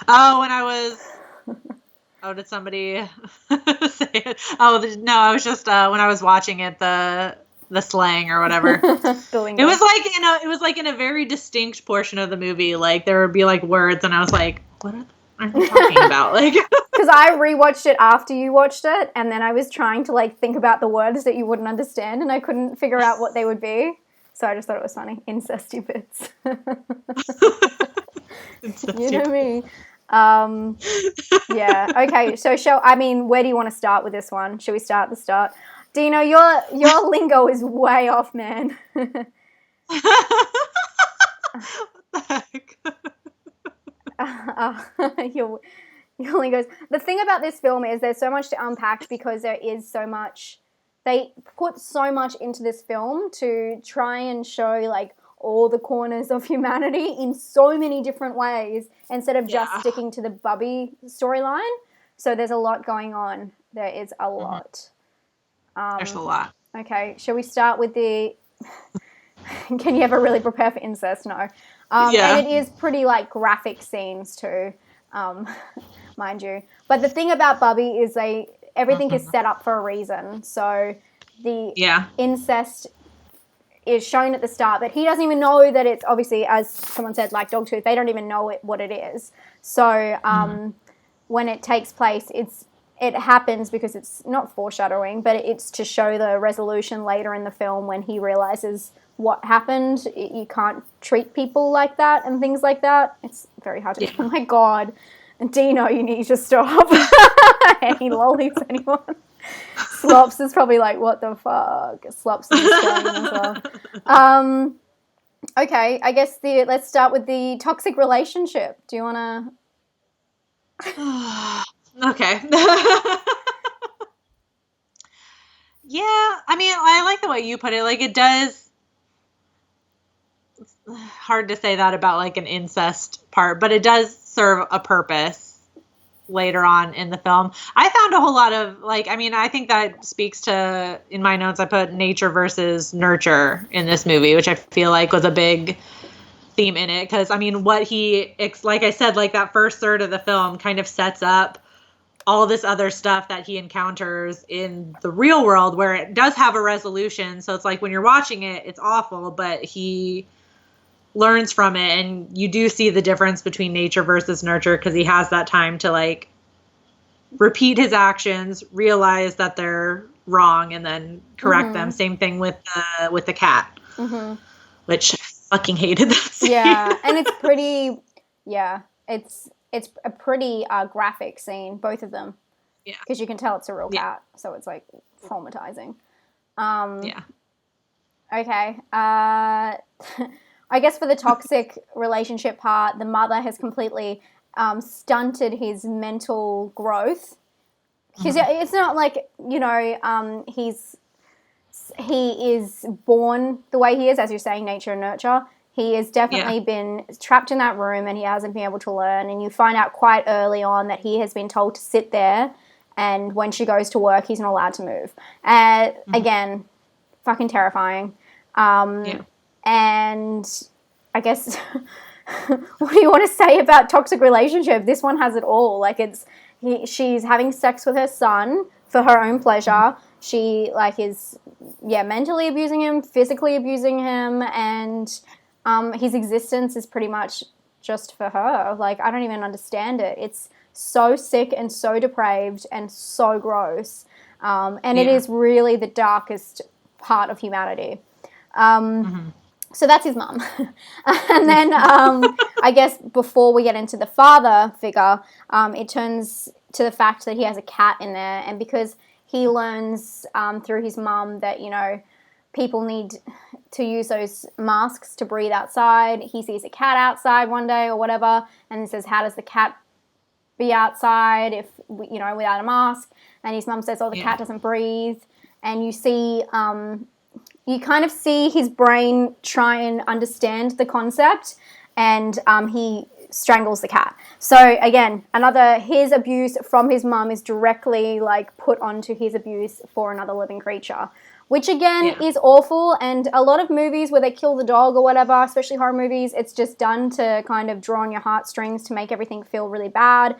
Oh, when I was... Oh, did somebody say it? Oh, no, I was just, when I was watching it, the slang or whatever. It was like in a very distinct portion of the movie. Like, there would be, like, words, and I was like, what are they talking about? Like, because I rewatched it after you watched it, and then I was trying to, like, think about the words that you wouldn't understand, and I couldn't figure out what they would be. So I just thought it was funny. Incesty bits. You know me. Yeah. Okay. So where do you want to start with this one? Shall we start at the start? Dino, your lingo is way off, man. What the heck? Your lingo. The thing about this film is there's so much to unpack, because there is so much. They put so much into this film to try and show like all the corners of humanity in so many different ways, instead of just sticking to the Bubby storyline. So there's a lot going on. There is a lot. There's a lot. Okay, shall we start with the... Can you ever really prepare for incest? No. And it is pretty like graphic scenes too, mind you. But the thing about Bubby is everything is set up for a reason. So the incest is shown at the start, but he doesn't even know that it's, obviously, as someone said, like Dogtooth, they don't even know what it is. So when it takes place, it happens because it's not foreshadowing, but it's to show the resolution later in the film when he realizes what happened. You can't treat people like that and things like that. It's very hard to... Oh my God. Dino, you need to stop. Any lollies, anyone? Slops is probably like, what the fuck? Slops is going as well. Okay, I guess let's start with the toxic relationship. Do you want to... Okay. Yeah, I mean, I like the way you put it. Like, it does... It's hard to say that about, like, an incest part, but it does serve a purpose later on in the film. I found a whole lot of like, I mean, I think that speaks to, in my notes, I put nature versus nurture in this movie, which I feel like was a big theme in it. Cause I mean, like I said, like that first third of the film kind of sets up all this other stuff that he encounters in the real world where it does have a resolution. So it's like when you're watching it, it's awful, but he learns from it, and you do see the difference between nature versus nurture because he has that time to like repeat his actions, realize that they're wrong, and then correct them. Same thing with the cat, which I fucking hated that scene. Yeah, and it's pretty. Yeah, it's a pretty graphic scene, both of them. Yeah, because you can tell it's a real cat, so it's like traumatizing. Yeah. Okay. I guess for the toxic relationship part, the mother has completely stunted his mental growth. Because it's not like, you know, he is born the way he is, as you're saying, nature and nurture. He has definitely been trapped in that room and he hasn't been able to learn. And you find out quite early on that he has been told to sit there, and when she goes to work, he's not allowed to move. Again, fucking terrifying. And I guess, what do you want to say about toxic relationship? This one has it all. Like she's having sex with her son for her own pleasure. She is mentally abusing him, physically abusing him, and his existence is pretty much just for her. Like, I don't even understand it. It's so sick and so depraved and so gross. And it is really the darkest part of humanity. So that's his mum. And then I guess before we get into the father figure, it turns to the fact that he has a cat in there. And because he learns through his mum that, you know, people need to use those masks to breathe outside. He sees a cat outside one day or whatever, and he says, how does the cat be outside if, you know, without a mask? And his mum says, oh, the cat doesn't breathe. And you see... you kind of see his brain try and understand the concept, and he strangles the cat. So again, his abuse from his mum is directly like put onto his abuse for another living creature, which again is awful. And a lot of movies where they kill the dog or whatever, especially horror movies, it's just done to kind of draw on your heartstrings to make everything feel really bad.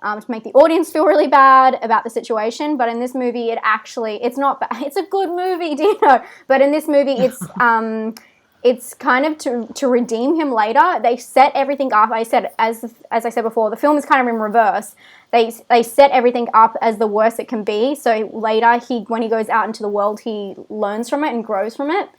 To make the audience feel really bad about the situation. But in this movie, it's not bad. It's a good movie, Dino. But in this movie, it's kind of to redeem him later. They set everything up. As I said before, the film is kind of in reverse. They set everything up as the worst it can be. So later, when he goes out into the world, he learns from it and grows from it.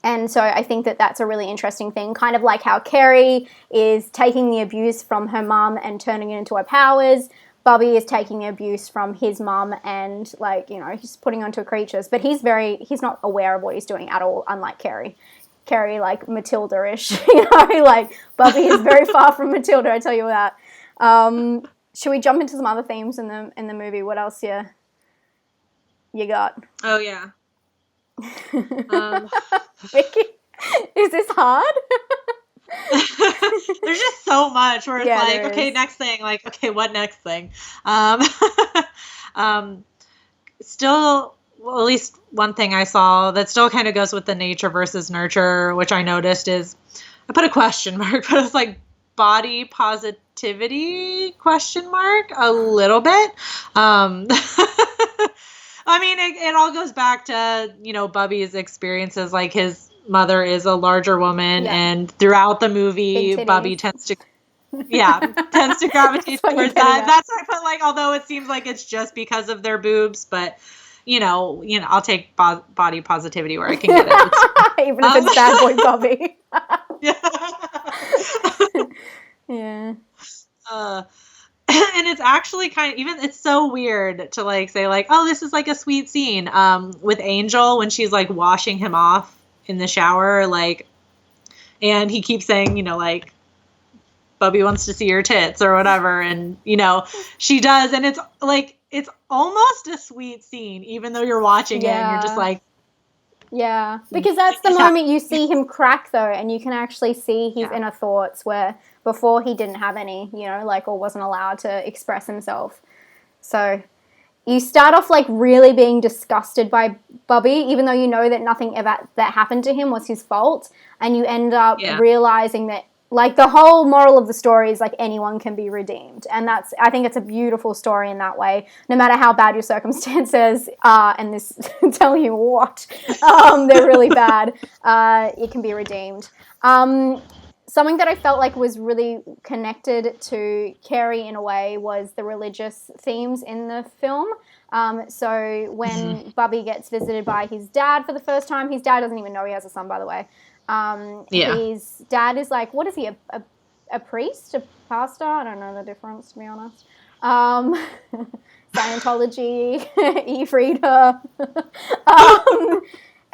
And so I think that that's a really interesting thing, kind of like how Carrie is taking the abuse from her mum and turning it into her powers. Bubby is taking the abuse from his mum and, like, you know, he's putting onto creatures. But he's not aware of what he's doing at all, unlike Carrie. Carrie, like, Matilda-ish, you know, like, Bubby is very far from Matilda, I tell you that. Should we jump into some other themes in the movie? What else you got? Oh, yeah. Vicky, is this hard? There's just so much where it's like, okay, next thing, like, okay, what next thing? Still, well, at least one thing I saw that still kind of goes with the nature versus nurture, which I noticed is, I put a question mark, but it's like body positivity ? A little bit. I mean, it all goes back to, you know, Bubby's experiences. Like, his mother is a larger woman, and throughout the movie, Bubby tends to gravitate towards that. That's why I put, like, although it seems like it's just because of their boobs, but, you know, I'll take body positivity where I can get it. Even if it's bad boy Bubby. And it's actually it's so weird to, like, say, like, oh, this is like a sweet scene with Angel when she's, like, washing him off in the shower, like, and he keeps saying, you know, like, Bubby wants to see your tits or whatever, and, you know, she does, and it's like, it's almost a sweet scene, even though you're watching it and you're just like, because that's the moment you see him crack, though, and you can actually see his inner thoughts, where before he didn't have any, you know, like, or wasn't allowed to express himself. So you start off like really being disgusted by Bubby, even though you know that nothing ever that happened to him was his fault, and you end up realizing that, like, the whole moral of the story is like anyone can be redeemed, and I think it's a beautiful story in that way. No matter how bad your circumstances are, and this tell you what, they're really bad, it can be redeemed. Something that I felt like was really connected to Carrie in a way was the religious themes in the film. So when Bubby gets visited by his dad for the first time, his dad doesn't even know he has a son, by the way. His dad is like, what is he, a priest, a pastor? I don't know the difference, to be honest. Scientology, Eve Reader.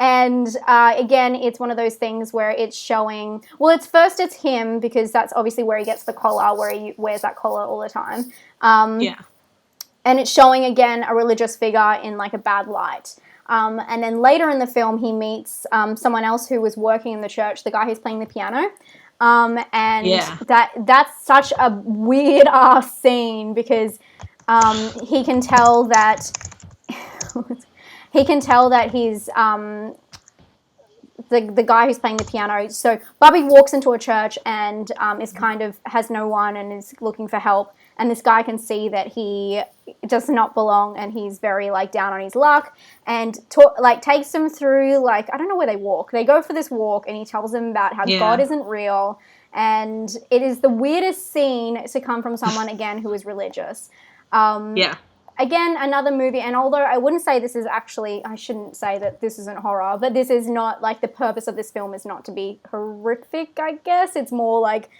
And again, it's one of those things where it's showing, well, it's him, because that's obviously where he gets the collar, where he wears that collar all the time. And it's showing, again, a religious figure in like a bad light. And then later in the film, he meets someone else who was working in the church, the guy who's playing the piano. That's such a weird ass scene, because he can tell that he's the guy who's playing the piano. So Bubby walks into a church and is kind of has no one and is looking for help. And this guy can see that he does not belong, and he's very like down on his luck, and takes him through, like, I don't know where they walk. They go for this walk, and he tells them about how God isn't real, and it is the weirdest scene to come from someone again who is religious. Again, another movie, and although I wouldn't say this is actually, I shouldn't say that this isn't horror, but this is not, like, the purpose of this film is not to be horrific, I guess. It's more like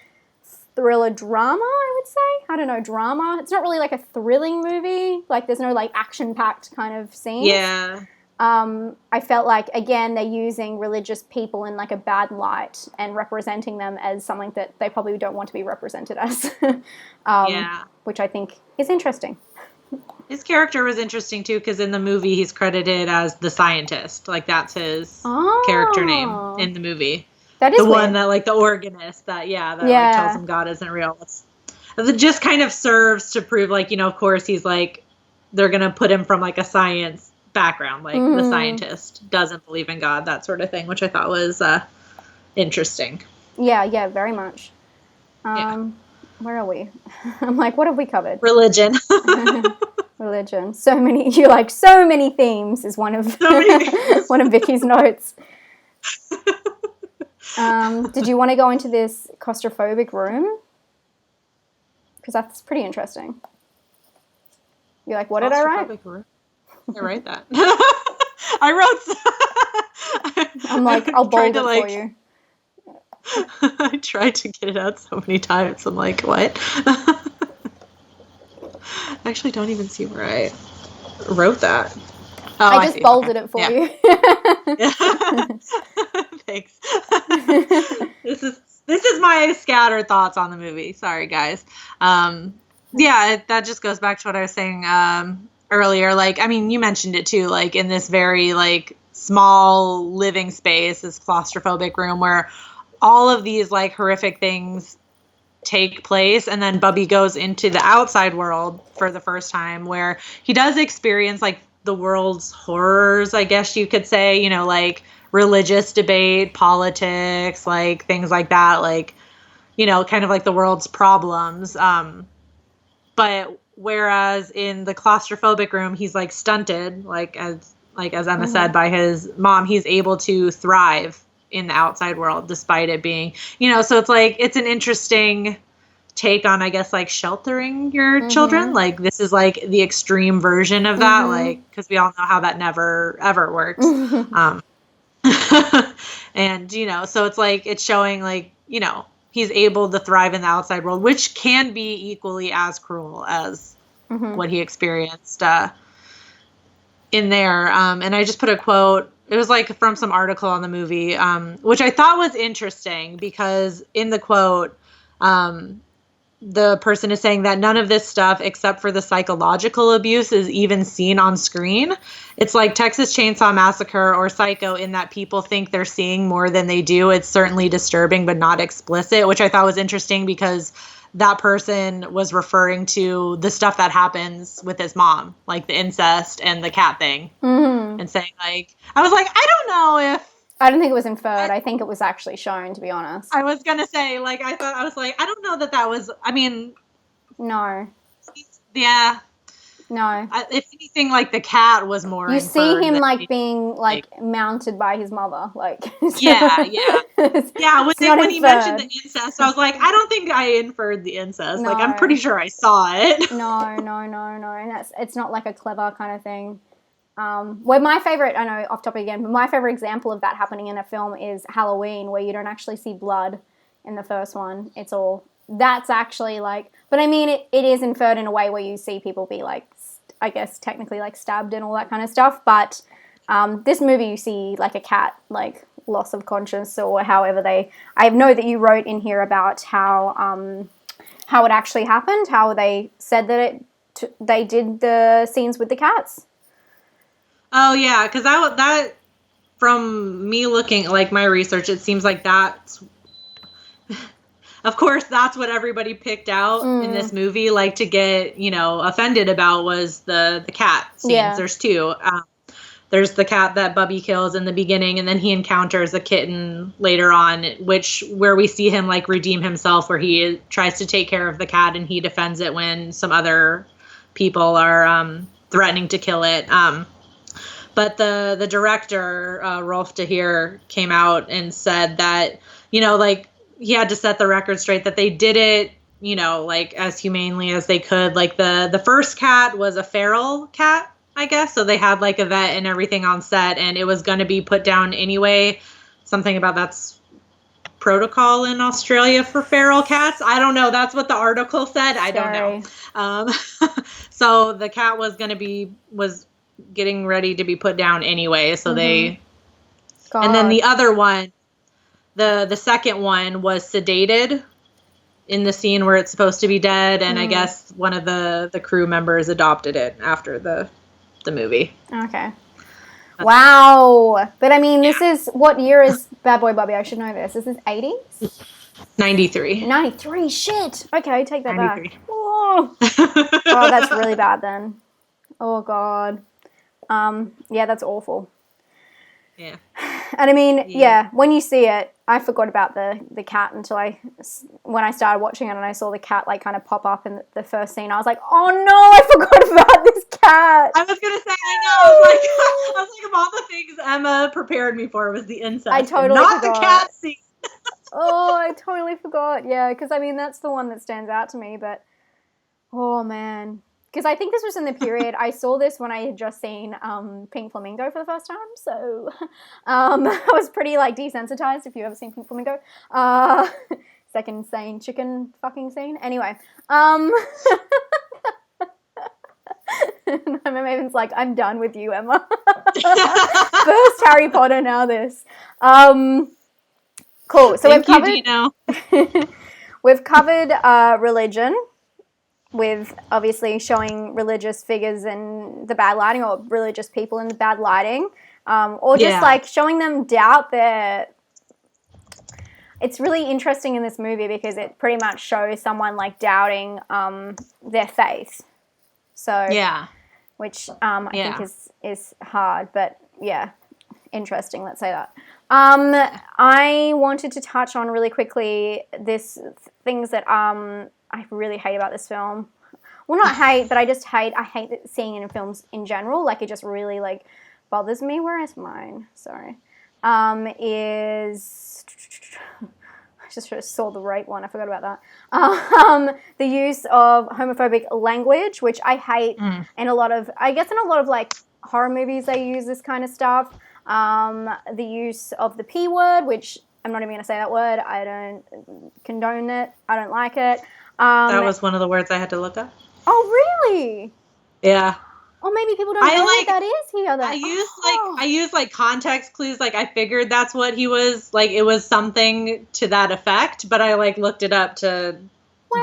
thriller drama, I would say. I don't know, drama. It's not really like a thrilling movie. Like, there's no, like, action-packed kind of scene. Yeah. I felt like, again, they're using religious people in, like, a bad light and representing them as something that they probably don't want to be represented as. Which I think is interesting. His character was interesting, too, because in the movie he's credited as the scientist. Like, that's his character name in the movie. That is the weird one that, like, the organist that like, tells him God isn't real. It just kind of serves to prove, like, you know, of course he's, like, they're going to put him from, like, a science background. Like, the scientist doesn't believe in God, that sort of thing, which I thought was interesting. Yeah, very much. Where are we? I'm like, what have we covered? Religion. Religion. So many themes is one of one of Vicky's notes. Did you want to go into this claustrophobic room? Because that's pretty interesting. You're like, what did I write? Room? I write that. I wrote. I'm like, I'll bold it for you. I tried to get it out so many times. I'm like, what? I actually don't even see where I wrote that. Oh, I just bolded it for you. Thanks. This is my scattered thoughts on the movie. Sorry, guys. That just goes back to what I was saying earlier. Like, I mean, you mentioned it too. Like, in this very like small living space, this claustrophobic room where all of these like horrific things take place, and then Bubby goes into the outside world for the first time, where he does experience like the world's horrors, I guess you could say, you know, like religious debate, politics, like things like that, like, you know, kind of like the world's problems. But whereas in the claustrophobic room, he's like stunted, like as Emma said, by his mom, he's able to thrive in the outside world despite it being, you know, so it's like, it's an interesting take on, I guess, like sheltering your children. Like, this is like the extreme version of that, like, because we all know how that never ever works. And, you know, so it's like, it's showing like, you know, he's able to thrive in the outside world, which can be equally as cruel as what he experienced in there. And I just put a quote. It was like from some article on the movie, which I thought was interesting because in the quote, the person is saying that none of this stuff, except for the psychological abuse, is even seen on screen. It's like Texas Chainsaw Massacre or Psycho in that people think they're seeing more than they do. It's certainly disturbing, but not explicit, which I thought was interesting because that person was referring to the stuff that happens with his mom, like the incest and the cat thing, and saying like, I was like, I don't know if, I don't think it was inferred. I think it was actually shown, to be honest. I was going to say, like, I don't know that was, I mean. No. Yeah. No. If anything, like, the cat was more You see him, like, being, like, mounted by his mother. Like. Yeah. Yeah, when he mentioned the incest, I was like, I don't think I inferred the incest. No. Like, I'm pretty sure I saw it. No. And it's not, like, a clever kind of thing. Well, my favorite, I know off topic again, but my favorite example of that happening in a film is Halloween, where you don't actually see blood in the first one. That's actually like, but I mean, it is inferred in a way where you see people be like, I guess technically like stabbed and all that kind of stuff. But this movie, you see like a cat, like loss of conscience or however I know that you wrote in here about how it actually happened, how they said that they did the scenes with the cats. Oh, yeah, because that, from me looking, like, my research, it seems like that's, of course, that's what everybody picked out in this movie, like, to get, offended about was the cat scenes. Yeah. There's two. There's the cat that Bubby kills in the beginning, and then he encounters a kitten later on, where we see him, like, redeem himself, where he tries to take care of the cat, and he defends it when some other people are threatening to kill it. But the director, Rolf de Heer, came out and said that, like, he had to set the record straight that they did it, like, as humanely as they could. Like, the first cat was a feral cat, I guess. So they had, like, a vet and everything on set, and it was going to be put down anyway. Something about that's protocol in Australia for feral cats. I don't know. That's what the article said. I don't know. So the cat was getting ready to be put down anyway, so they and then the other one, the second one was sedated in the scene where it's supposed to be dead, and I guess one of the crew members adopted it after the movie. Okay. Wow. But I mean, this is, what year is Bad Boy Bubby? I should know this. This is 80s? 93. 93, shit. Okay, take that 93. Back. Oh. Oh, that's really bad then. Oh God. Yeah, that's awful. Yeah. And I mean, yeah, when you see it, I forgot about the cat until when I started watching it and I saw the cat like kind of pop up in the first scene. I was like, oh no, I forgot about this cat. I was going to say, I know. I was like, of all the things Emma prepared me for was the incest. I totally not forgot. The cat scene. Oh, I totally forgot. Yeah, because I mean, that's the one that stands out to me, but oh man. Because I think this was in the period, I saw this when I had just seen Pink Flamingo for the first time, so I was pretty, like, desensitized if you've ever seen Pink Flamingo. Second sane chicken fucking scene. Anyway. Nightmaremaven's like, I'm done with you, Emma. First Harry Potter, now this. Cool. So we've covered religion, with obviously showing religious figures in the bad lighting, or religious people in the bad lighting, or just like showing them doubt their. It's really interesting in this movie because it pretty much shows someone like doubting their faith. So which I think is hard, but interesting. Let's say that. I wanted to touch on really quickly things that I really hate about this film. Well, not hate, but I hate seeing it in films in general. Like, it just really, like, bothers me. Where is mine? Sorry. Is... I just saw the right one. I forgot about that. The use of homophobic language, which I hate in a lot of, like, horror movies, they use this kind of stuff. The use of the P word, which I'm not even going to say that word. I don't condone it. I don't like it. That was one of the words I had to look up. Oh, really? Yeah. Or maybe people don't know what that is here. I used context clues. Like, I figured that's what he was, like, it was something to that effect, but I, like, looked it up to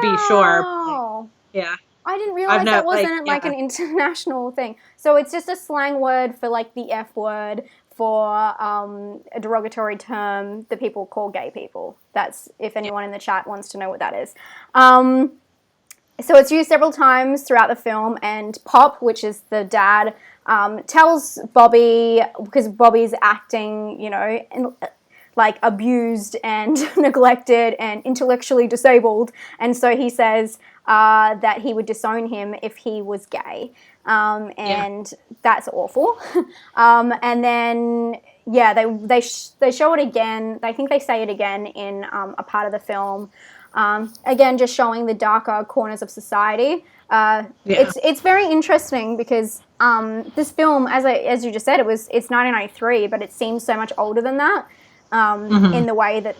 be sure. Wow. Yeah. I didn't realize that wasn't like an international thing. So it's just a slang word for like the F word for a derogatory term that people call gay people. That's if anyone in the chat wants to know what that is. So it's used several times throughout the film, and Pop, which is the dad, tells Bobby, because Bobby's acting, you know, like abused and neglected and intellectually disabled, and so he says that he would disown him if he was gay, and that's awful. And then they show it again. I think they say it again in a part of the film. Again, just showing the darker corners of society. It's very interesting because this film, as you just said, it's 1993, but it seems so much older than that. In the way that,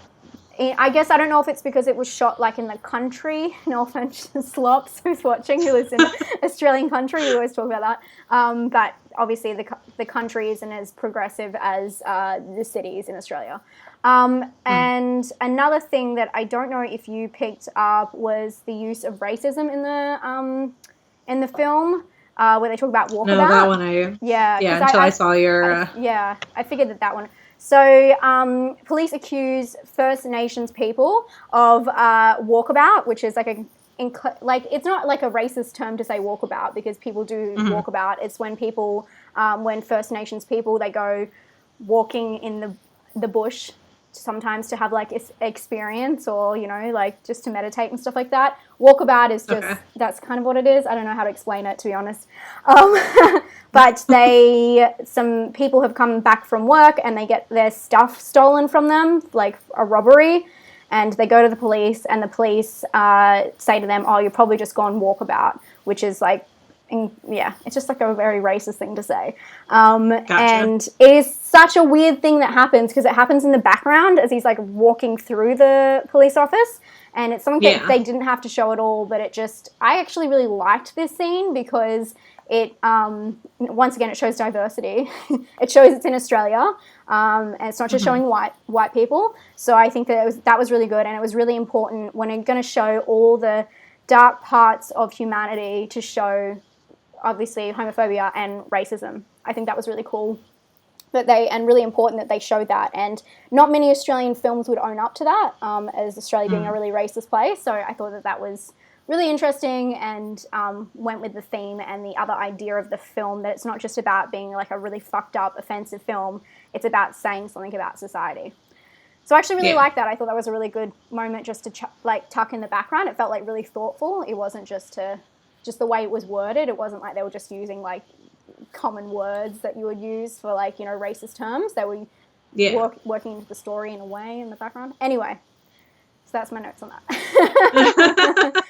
I guess, I don't know if it's because it was shot like in the country. No offense to Slops who's watching, who lives in Australian country. We always talk about that. But obviously the country isn't as progressive as the cities in Australia. And another thing that I don't know if you picked up was the use of racism in the film, where they talk about walkabout. No, that one until I saw your. I figured that one. So police accuse First Nations people of walkabout, which is like it's not like a racist term to say walkabout, because people do walkabout. It's when people, when First Nations people, they go walking in the bush sometimes to have like experience, or, you know, like just to meditate and stuff like that. Walkabout is just, that's kind of what it is. I don't know how to explain it, to be honest. But some people have come back from work and they get their stuff stolen from them, like a robbery, and they go to the police, and the police say to them, oh, you've probably just gone walkabout, which is like, it's just like a very racist thing to say. Gotcha. And it is such a weird thing that happens, because it happens in the background as he's like walking through the police office, and it's something that they didn't have to show at all, but I actually really liked this scene because it, once again, it shows diversity. It shows it's in Australia, and it's not just showing white people. So I think that was really good, and it was really important when it's going to show all the dark parts of humanity, to show obviously homophobia and racism. I think that was really cool and really important that they showed that, and not many Australian films would own up to that, as Australia being a really racist place. So I thought that was really interesting, and went with the theme and the other idea of the film, that it's not just about being like a really fucked up, offensive film. It's about saying something about society. So I actually really liked that. I thought that was a really good moment just to tuck in the background. It felt like really thoughtful. It wasn't just the way it was worded. It wasn't like they were just using like common words that you would use for like, you know, racist terms. They were working into the story in a way in the background. Anyway, so that's my notes on that.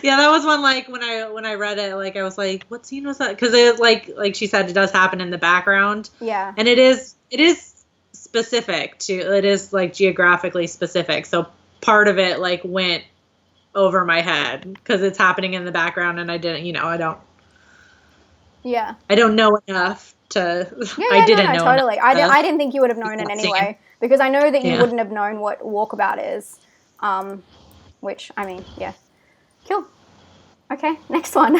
Yeah, that was one, like, when I read it, like, I was like, what scene was that? Because it, like she said, it does happen in the background. Yeah. And it is specific to, it is like geographically specific. So part of it like went over my head because it's happening in the background, and I didn't, you know, I don't know enough to, I didn't know totally. I didn't think you would have known it anyway, because I know that you wouldn't have known what walkabout is, which, I mean, yeah. Cool. Okay, next one.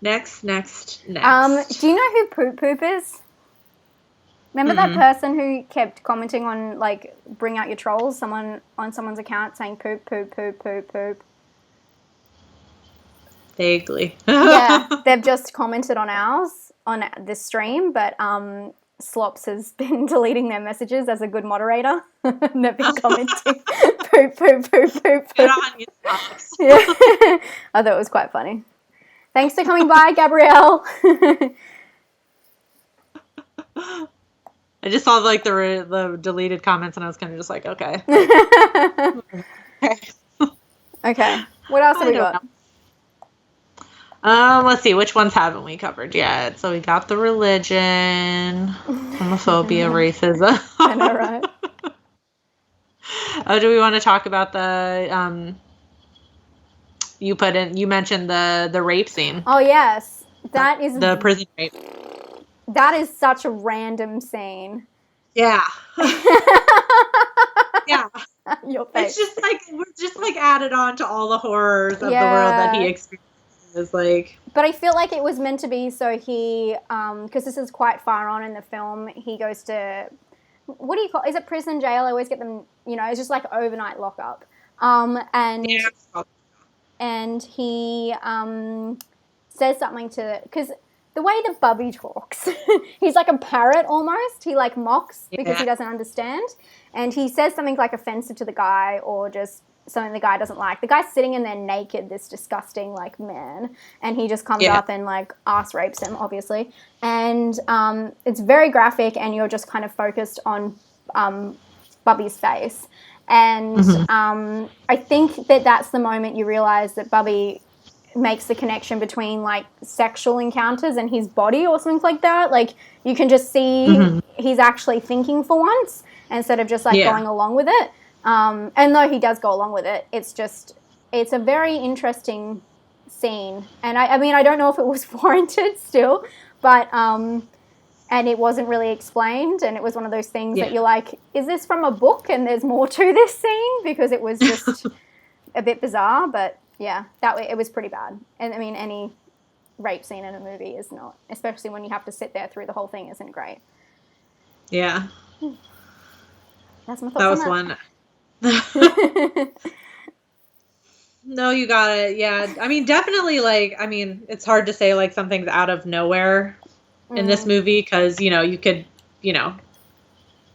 Next. Do you know who Poop Poop is? Remember that person who kept commenting on, like, bring out your trolls, someone on someone's account saying poop, poop, poop, poop, poop? Vaguely. Yeah, they've just commented on ours, on this stream, but Slops has been deleting their messages as a good moderator. And they've been commenting poop, poop, poop, poop, poop. Get on, you Slops. Yeah. I thought it was quite funny. Thanks for coming by, Gabrielle. I just saw like the deleted comments, and I was kind of just like, okay. Okay. What else have we got? Let's see. Which ones haven't we covered yet? So we got the religion, homophobia, racism. I know, right? Do we want to talk about the you mentioned the rape scene? Oh yes, that is the prison rape. That is such a random scene. Yeah. Yeah. Your face. It's just like we're just like added on to all the horrors of the world that he experiences. Like, but I feel like it was meant to be so he, because this is quite far on in the film. He goes to, what do you call? Is it prison, jail? I always get them. You know, it's just like overnight lockup. And he says something to, because the way that Bubby talks, he's like a parrot almost. He like mocks because he doesn't understand. And he says something like offensive to the guy or just something the guy doesn't like. The guy's sitting in there naked, this disgusting like man. And he just comes up and like ass rapes him, obviously. And it's very graphic and you're just kind of focused on Bubby's face. And I think that that's the moment you realize that Bubby makes the connection between like sexual encounters and his body or something like that. Like you can just see he's actually thinking for once instead of just like going along with it. And though he does go along with it, it's a very interesting scene. And I mean, I don't know if it was warranted still, but and it wasn't really explained, and it was one of those things that you're like, is this from a book and there's more to this scene? Because it was just a bit bizarre, but yeah, it was pretty bad. And I mean, any rape scene in a movie is not, especially when you have to sit there through the whole thing, isn't great. Yeah. That's my thoughts on that. One. No, you got it. Yeah. I mean, definitely, like, I mean, it's hard to say, like, something's out of nowhere in this movie because, you know, you could, you know,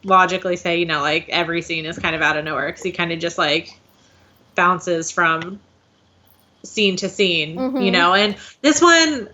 logically say, you know, like, every scene is kind of out of nowhere because he kind of just, like, bounces from scene to scene, you know, and this one,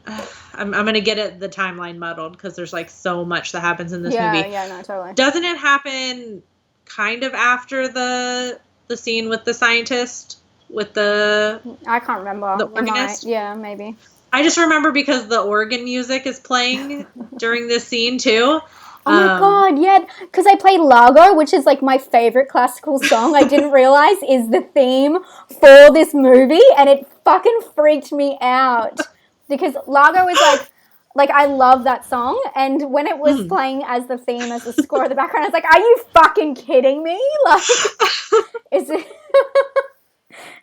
I'm going to get the timeline muddled because there's, like, so much that happens in this movie. Yeah, no, totally. Doesn't it happen kind of after the scene with the scientist? With I can't remember. The organist? Yeah, maybe. I just remember because the organ music is playing during this scene too. Oh my god, yeah, because I played Largo, which is like my favorite classical song. I didn't realize is the theme for this movie, and it fucking freaked me out because Largo is like I love that song, and when it was playing as the theme, as the score in the background, I was like, are you fucking kidding me? Like, is it?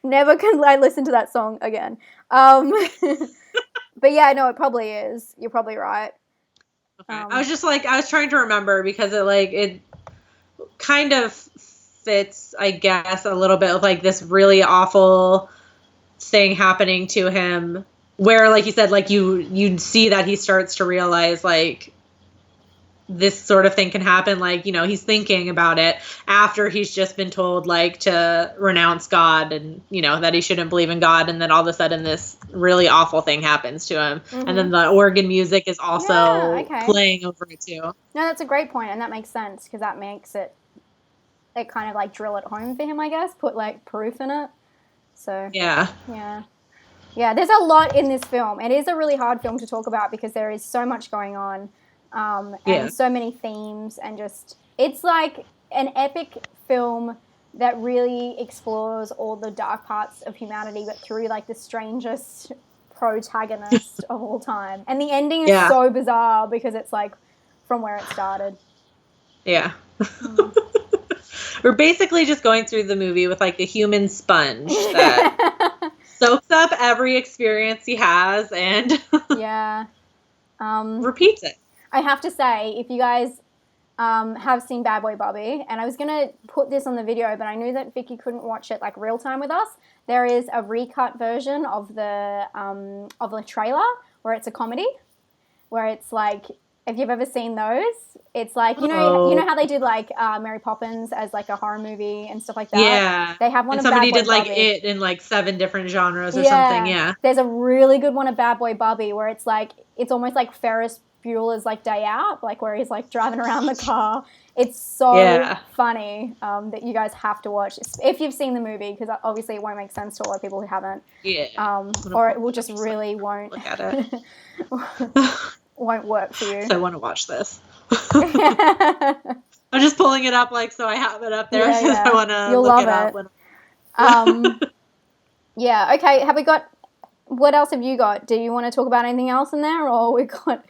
Never can I listen to that song again. But yeah, no, it probably is. You're probably right. Okay. I was trying to remember because it kind of fits, I guess, a little bit of like this really awful thing happening to him where, like you said, like you see that he starts to realize like this sort of thing can happen. Like, you know, he's thinking about it after he's just been told like to renounce God and, you know, that he shouldn't believe in God. And then all of a sudden this really awful thing happens to him. And then the organ music is also playing over it too. No, that's a great point. And that makes sense because that makes it kind of like drill it home for him, I guess, put like proof in it. So yeah, there's a lot in this film. It is a really hard film to talk about because there is so much going on. And so many themes and just it's like an epic film that really explores all the dark parts of humanity but through like the strangest protagonist of all time, and the ending is so bizarre because it's like from where it started. We're basically just going through the movie with like a human sponge that soaks up every experience he has and repeats it. I have to say, if you guys have seen Bad Boy Bubby, and I was going to put this on the video, but I knew that Vicky couldn't watch it like real time with us. There is a recut version of the trailer where it's a comedy, where it's like, if you've ever seen those, it's like, you know how they did like Mary Poppins as like a horror movie and stuff like that? Yeah. They have one of Bad Boy Bubby. Somebody did like it in like 7 different genres or something, yeah. There's a really good one of Bad Boy Bubby where it's like, it's almost like Ferris Bueller's like Day Out, like where he's like driving around the car. It's so funny that you guys have to watch if you've seen the movie, because obviously it won't make sense to a lot of people who haven't. Or it will just really won't look at it. Won't work for you. So I want to watch this. I'm just pulling it up like so I have it up there because I want to look it up. Yeah. Okay. Have we got? What else have you got? Do you want to talk about anything else in there, or we got?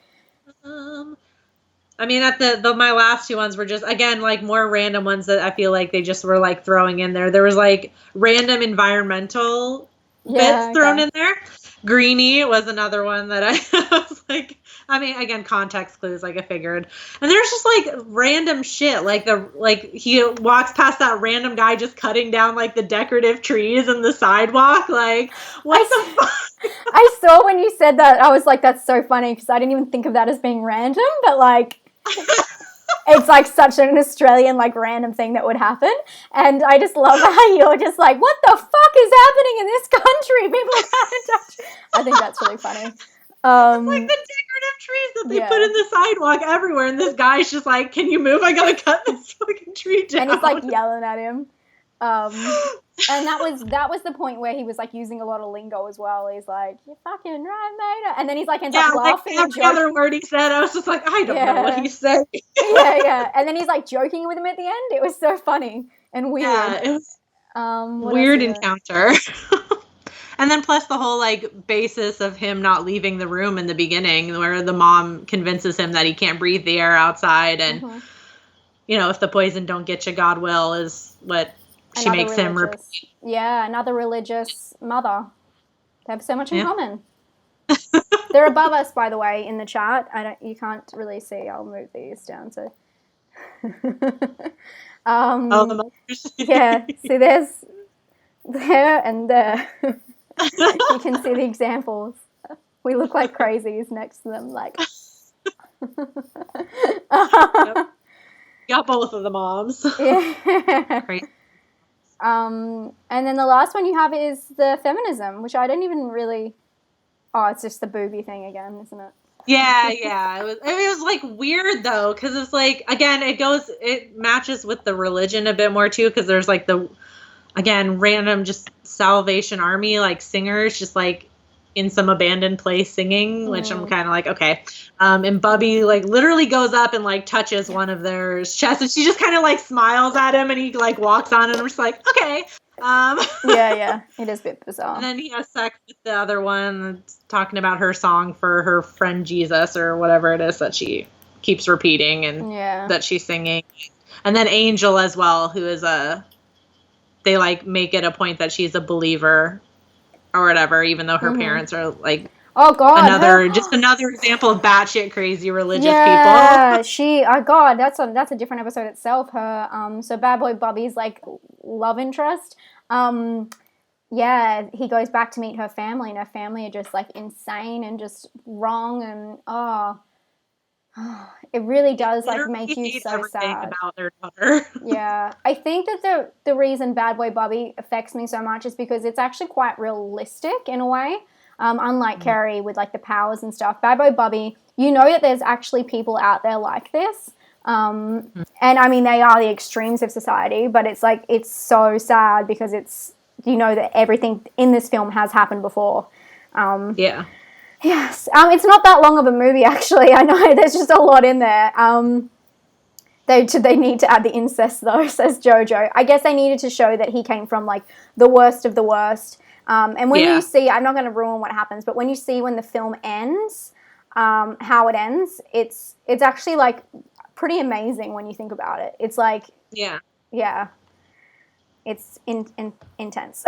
I mean, at my last two ones were just, again, like more random ones that I feel like they just were like throwing in there. There was like random environmental bits thrown in there. Greenie was another one that I was like, I mean, again, context clues, like I figured. And there's just like random shit. Like he walks past that random guy just cutting down like the decorative trees in the sidewalk. Like, what the fuck? I saw when you said that, I was like, that's so funny because I didn't even think of that as being random, but like, it's like such an Australian like random thing that would happen. And I just love how you're just like, what the fuck is happening in this country? People can't touch. I think that's really funny. It's like the decorative trees that they put in the sidewalk everywhere, and this guy's just like, can you move? I gotta cut this fucking tree down. And he's like yelling at him. And that was the point where he was like using a lot of lingo as well. He's like, "You fucking right, mate," and then he's like ends up laughing. Like every other word he said, I was just like, I don't know what he said. yeah. And then he's like joking with him at the end. It was so funny and weird. Yeah, it was weird encounter. And then plus the whole like basis of him not leaving the room in the beginning, where the mom convinces him that he can't breathe the air outside, and you know, if the poison don't get you, God will, is what she makes him repeat. Yeah, another religious mother. They have so much in common. They're above us, by the way, in the chat. You can't really see. I'll move these down to. The mothers. Yeah. See, there's there and there. You can see the examples. We look like crazies next to them, like. Yep. Got both of the moms. Yeah. Crazy. And then the last one you have is the feminism, which I don't even really. Oh, it's just the booby thing again, isn't it? Yeah. It was like weird though, because it's like, again, it matches with the religion a bit more too, because there's like again, random just Salvation Army like singers just like in some abandoned place singing, which I'm kind of like, okay. And Bubby like literally goes up and like touches one of their chests, and she just kind of like smiles at him, and he like walks on, and I'm just like, okay. Yeah, it is a bit bizarre. And then he has sex with the other one, talking about her song for her friend Jesus or whatever it is that she keeps repeating and that she's singing. And then Angel as well, who is they like make it a point that she's a believer or whatever, even though her parents are like, oh god, another example of batshit crazy religious people. Oh god, that's a different episode itself. Her so Bad Boy Bubby's like love interest. He goes back to meet her family, and her family are just like insane and just wrong, and it really does like make you so sad about their daughter. Yeah, I think that the reason Bad Boy Bubby affects me so much is because it's actually quite realistic in a way. Unlike Carrie with like the powers and stuff, Bad Boy Bubby, you know that there's actually people out there like this. And I mean, they are the extremes of society, but it's like, it's so sad because it's, you know, that everything in this film has happened before. Yes. It's not that long of a movie, actually. I know there's just a lot in there. They need to add the incest, though, says Jojo. I guess they needed to show that he came from, like, the worst of the worst. And when you see, I'm not going to ruin what happens, but when you see when the film ends, how it ends, it's actually, like, pretty amazing when you think about it. It's like... Yeah. It's intense.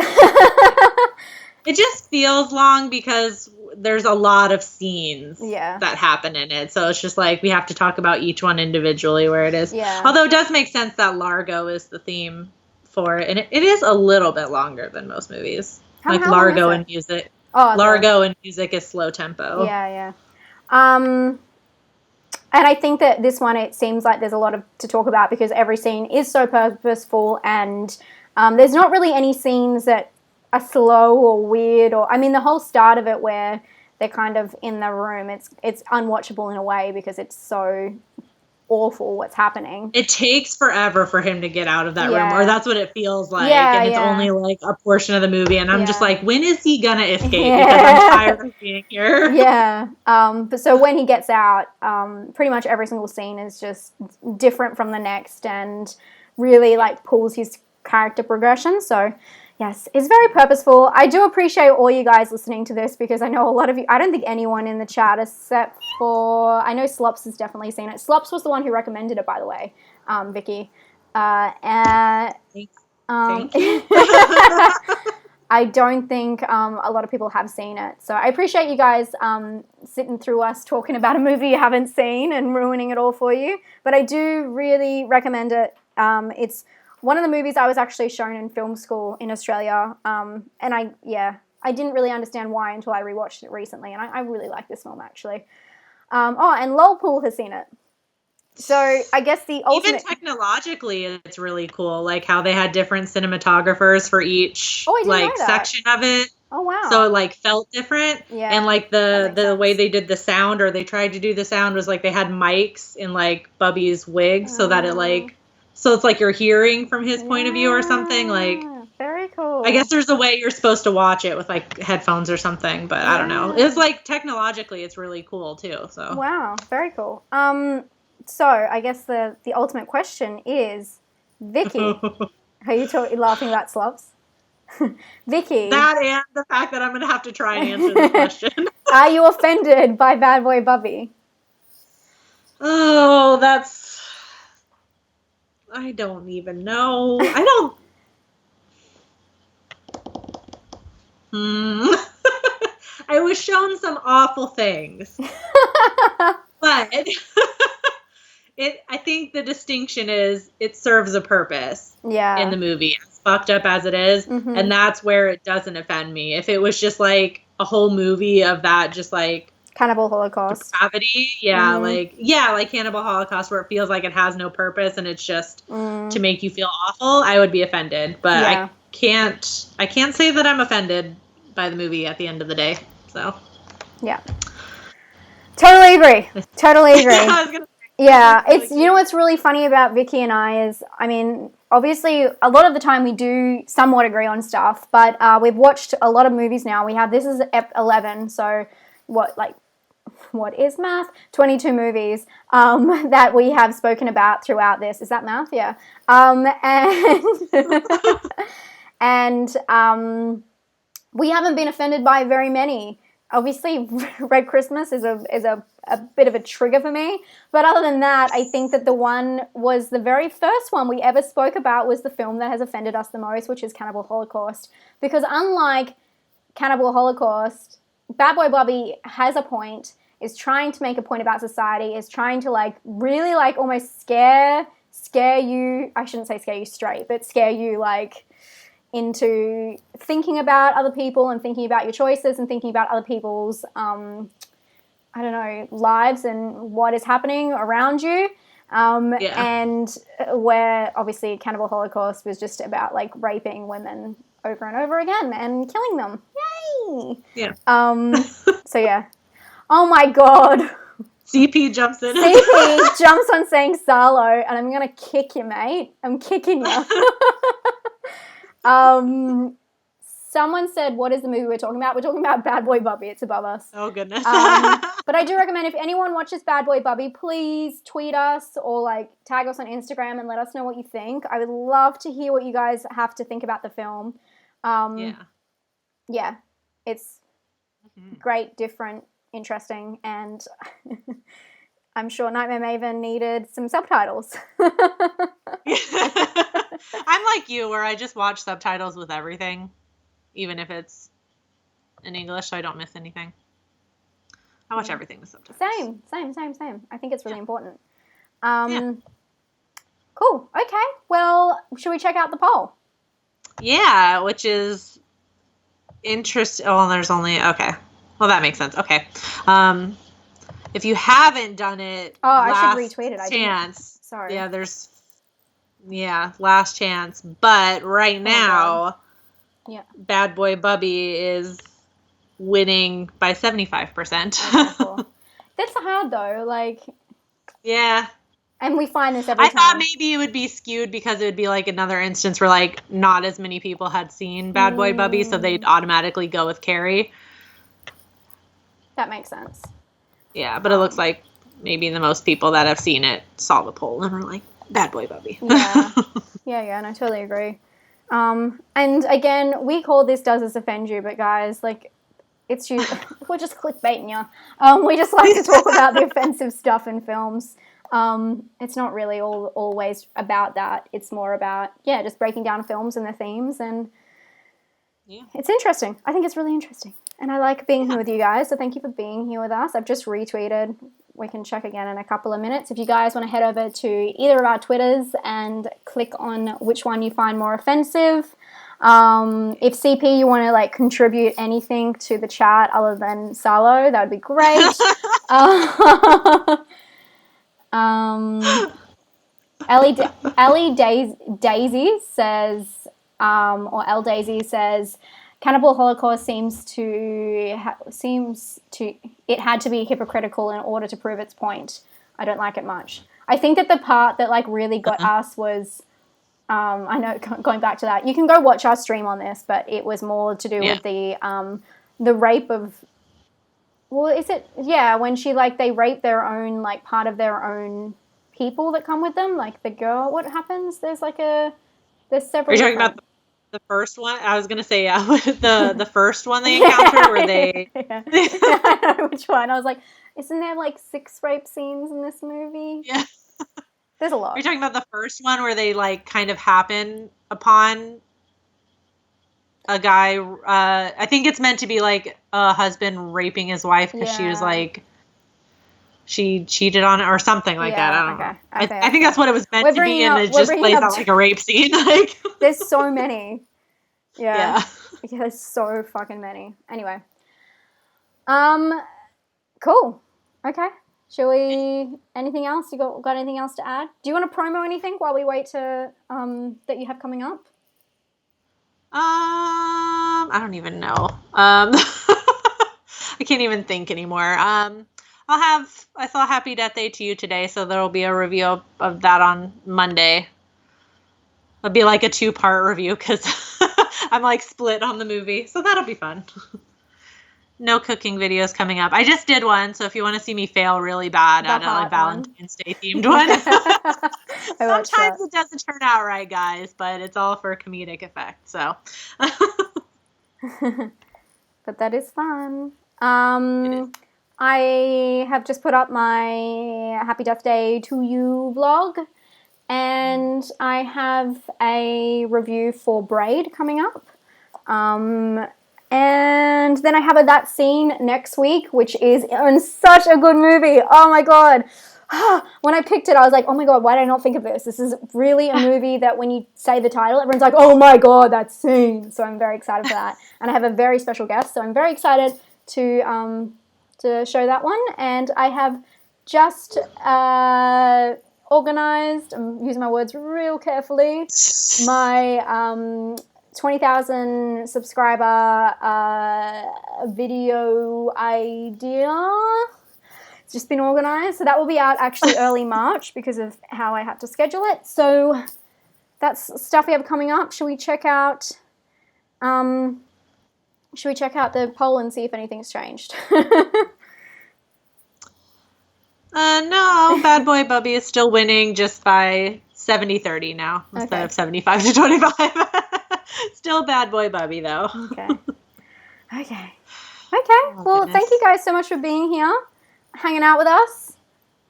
It just feels long because there's a lot of scenes that happen in it. So it's just like we have to talk about each one individually where it is. Yeah. Although it does make sense that Largo is the theme for it. And it is a little bit longer than most movies. How Largo and music. Largo and music is slow tempo. Yeah. And I think that this one, it seems like there's a lot to talk about because every scene is so purposeful, and there's not really any scenes that are slow or weird, or I mean the whole start of it where they're kind of in the room, it's unwatchable in a way because it's so awful what's happening. It takes forever for him to get out of that room, or that's what it feels like, and it's only like a portion of the movie, and I'm just like, when is he gonna escape? Because I'm tired of being here. But so when he gets out, pretty much every single scene is just different from the next and really like pulls his character progression. So Yes, it's very purposeful. I do appreciate all you guys listening to this because I know a lot of you, I don't think anyone in the chat except for, I know Slops has definitely seen it. Slops was the one who recommended it, by the way, Vicky. Thank you. I don't think a lot of people have seen it. So I appreciate you guys sitting through us talking about a movie you haven't seen and ruining it all for you. But I do really recommend it. It's one of the movies I was actually shown in film school in Australia. And I didn't really understand why until I rewatched it recently. And I really like this film, actually. And Lolpool has seen it. So I guess the ultimate... Even technologically, it's really cool. Like how they had different cinematographers for each section of it. Oh, wow. So it like felt different. Yeah. And like the way they did the sound, or they tried to do the sound, was like they had mics in like Bubby's wig so that it like... So it's like you're hearing from his point of view or something. Like, very cool. I guess there's a way you're supposed to watch it with like headphones or something, but I don't know. It's like technologically, it's really cool too. So wow, very cool. So I guess the ultimate question is, Vicky, are you laughing about Slops? Vicky, that and the fact that I'm gonna have to try and answer this question. Are you offended by Bad Boy Bubby? Oh, I don't even know. I was shown some awful things. But I think the distinction is it serves a purpose in the movie, as fucked up as it is. Mm-hmm. And that's where it doesn't offend me. If it was just like a whole movie of that, just like Cannibal Holocaust. Depravity, like Cannibal Holocaust, where it feels like it has no purpose and it's just to make you feel awful, I would be offended. But I can't say that I'm offended by the movie at the end of the day. So yeah, totally agree. Yeah, it's, you know what's really funny about Vicky and I is, I mean, obviously a lot of the time we do somewhat agree on stuff, but we've watched a lot of movies now. This is EP11, so what is math? 22 movies that we have spoken about throughout this. Is that math? Yeah. And we haven't been offended by very many. Obviously, Red Christmas is a bit of a trigger for me. But other than that, I think that the one was the very first one we ever spoke about was the film that has offended us the most, which is Cannibal Holocaust. Because unlike Cannibal Holocaust, Bad Boy Bubby has a point, is trying to make a point about society, is trying to like really like almost scare you. I shouldn't say scare you straight, but scare you like into thinking about other people and thinking about your choices and thinking about other people's, lives and what is happening around you. And where obviously Cannibal Holocaust was just about like raping women over and over again and killing them. Yay! Yeah. So yeah. Oh my God. CP jumps in. CP jumps on saying Salo, and I'm gonna kick you, mate. I'm kicking you. Someone said, what is the movie we're talking about? We're talking about Bad Boy Bubby. It's above us. Oh, goodness. But I do recommend if anyone watches Bad Boy Bubby, please tweet us or like tag us on Instagram and let us know what you think. I would love to hear what you guys have to think about the film. Yeah, it's great, different, interesting, and I'm sure Nightmaremaven needed some subtitles. I'm like you, where I just watch subtitles with everything, even if it's in English, so I don't miss anything. I watch everything with subtitles. Same. I think it's really important. Cool. Okay. Well, should we check out the poll? Yeah, which is interesting. Oh, there's only, okay. Well, that makes sense. Okay. If you haven't done it, I should retweet it. Chance. Sorry. Yeah, last chance. But right now, Bad Boy Bubby is winning by 75%. Cool. That's hard though. Like. Yeah. And we find this every time. I thought maybe it would be skewed because it would be like another instance where like not as many people had seen Bad Boy Bubby, so they'd automatically go with Carrie. That makes sense. Yeah, but it looks like maybe the most people that have seen it saw the poll and were like, Bad Boy Bubby. Yeah, and I totally agree. And again, we call this Does This Offend You? But guys, like, we're just clickbaiting you. We just like to talk about the offensive stuff in films. It's not really always about that. It's more about, just breaking down films and the themes, and it's interesting. I think it's really interesting. And I like being here with you guys, so thank you for being here with us. I've just retweeted. We can check again in a couple of minutes. If you guys want to head over to either of our Twitters and click on which one you find more offensive. If CP, you want to like contribute anything to the chat other than Salo, that would be great. Ellie Daisy says, or L Daisy says, Cannibal Holocaust it had to be hypocritical in order to prove its point. I don't like it much. I think that the part that like really got us was, I know, going back to that, you can go watch our stream on this, but it was more to do with the rape of, well, is it, when she like, they rape their own, like part of their own people that come with them, like the girl, what happens? There's several. Are you talking about the first one? I was gonna say the first one they encountered where they. I know which one. I was like, isn't there like 6 rape scenes in this movie? Yeah. There's a lot. You're talking about the first one where they like kind of happen upon a guy. I think it's meant to be like a husband raping his wife because she was like. She cheated on it or something like that. I don't know. I think that's what it was meant to be, and it just plays out like a rape scene. Like there's so many. Yeah, there's so fucking many. Anyway, cool. Okay, shall we? Anything else? You got anything else to add? Do you want to promo anything while we wait to that you have coming up? I don't even know. I can't even think anymore. I saw Happy Death Day to You today, so there will be a review of that on Monday. It'll be like a 2-part review because I'm like split on the movie, so that'll be fun. No cooking videos coming up. I just did one, so if you want to see me fail really bad at a Valentine's Day themed one. Sometimes it doesn't turn out right, guys, but it's all for comedic effect, so. But that is fun. It is. I have just put up my Happy Death Day to You vlog, and I have a review for Braid coming up. And then I have a That Scene next week, which is such a good movie. Oh my god. When I picked it, I was like, oh my god, why did I not think of this? This is really a movie that when you say the title, everyone's like, oh my god, That Scene. So I'm very excited for that. And I have a very special guest, so I'm very excited to show that one. And I have just organized, I'm using my words real carefully, my 20,000 subscriber video idea. It's just been organized. So that will be out actually early March because of how I had to schedule it. So that's stuff we have coming up. Should we check out the poll and see if anything's changed? No, Bad Boy Bubby is still winning just by 70-30 now instead of 75-25. Still Bad Boy Bubby though. Okay. Well, thank you guys so much for being here, hanging out with us,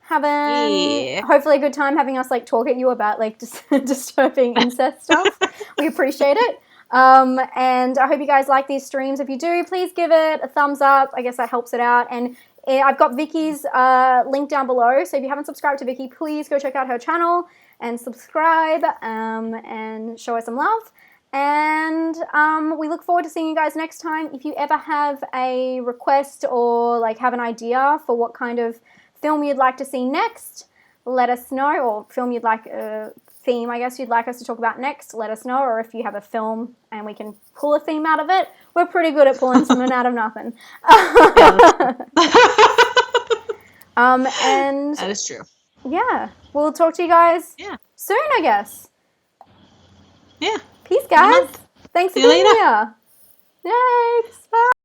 having hopefully a good time having us like talk at you about like disturbing incest stuff. We appreciate it. And I hope you guys like these streams. If you do, please give it a thumbs up. I guess that helps it out. And I've got Vicky's link down below. So if you haven't subscribed to Vicky, please go check out her channel and subscribe and show her some love. And we look forward to seeing you guys next time. If you ever have a request or like have an idea for what kind of film you'd like to see next, let us know. Or film you'd like theme, I guess, you'd like us to talk about next, let us know. Or if you have a film and we can pull a theme out of it, we're pretty good at pulling something out of nothing. And that is true. Yeah, we'll talk to you guys soon, I guess. Yeah. Peace, guys. Thanks for being here. Thanks. Bye.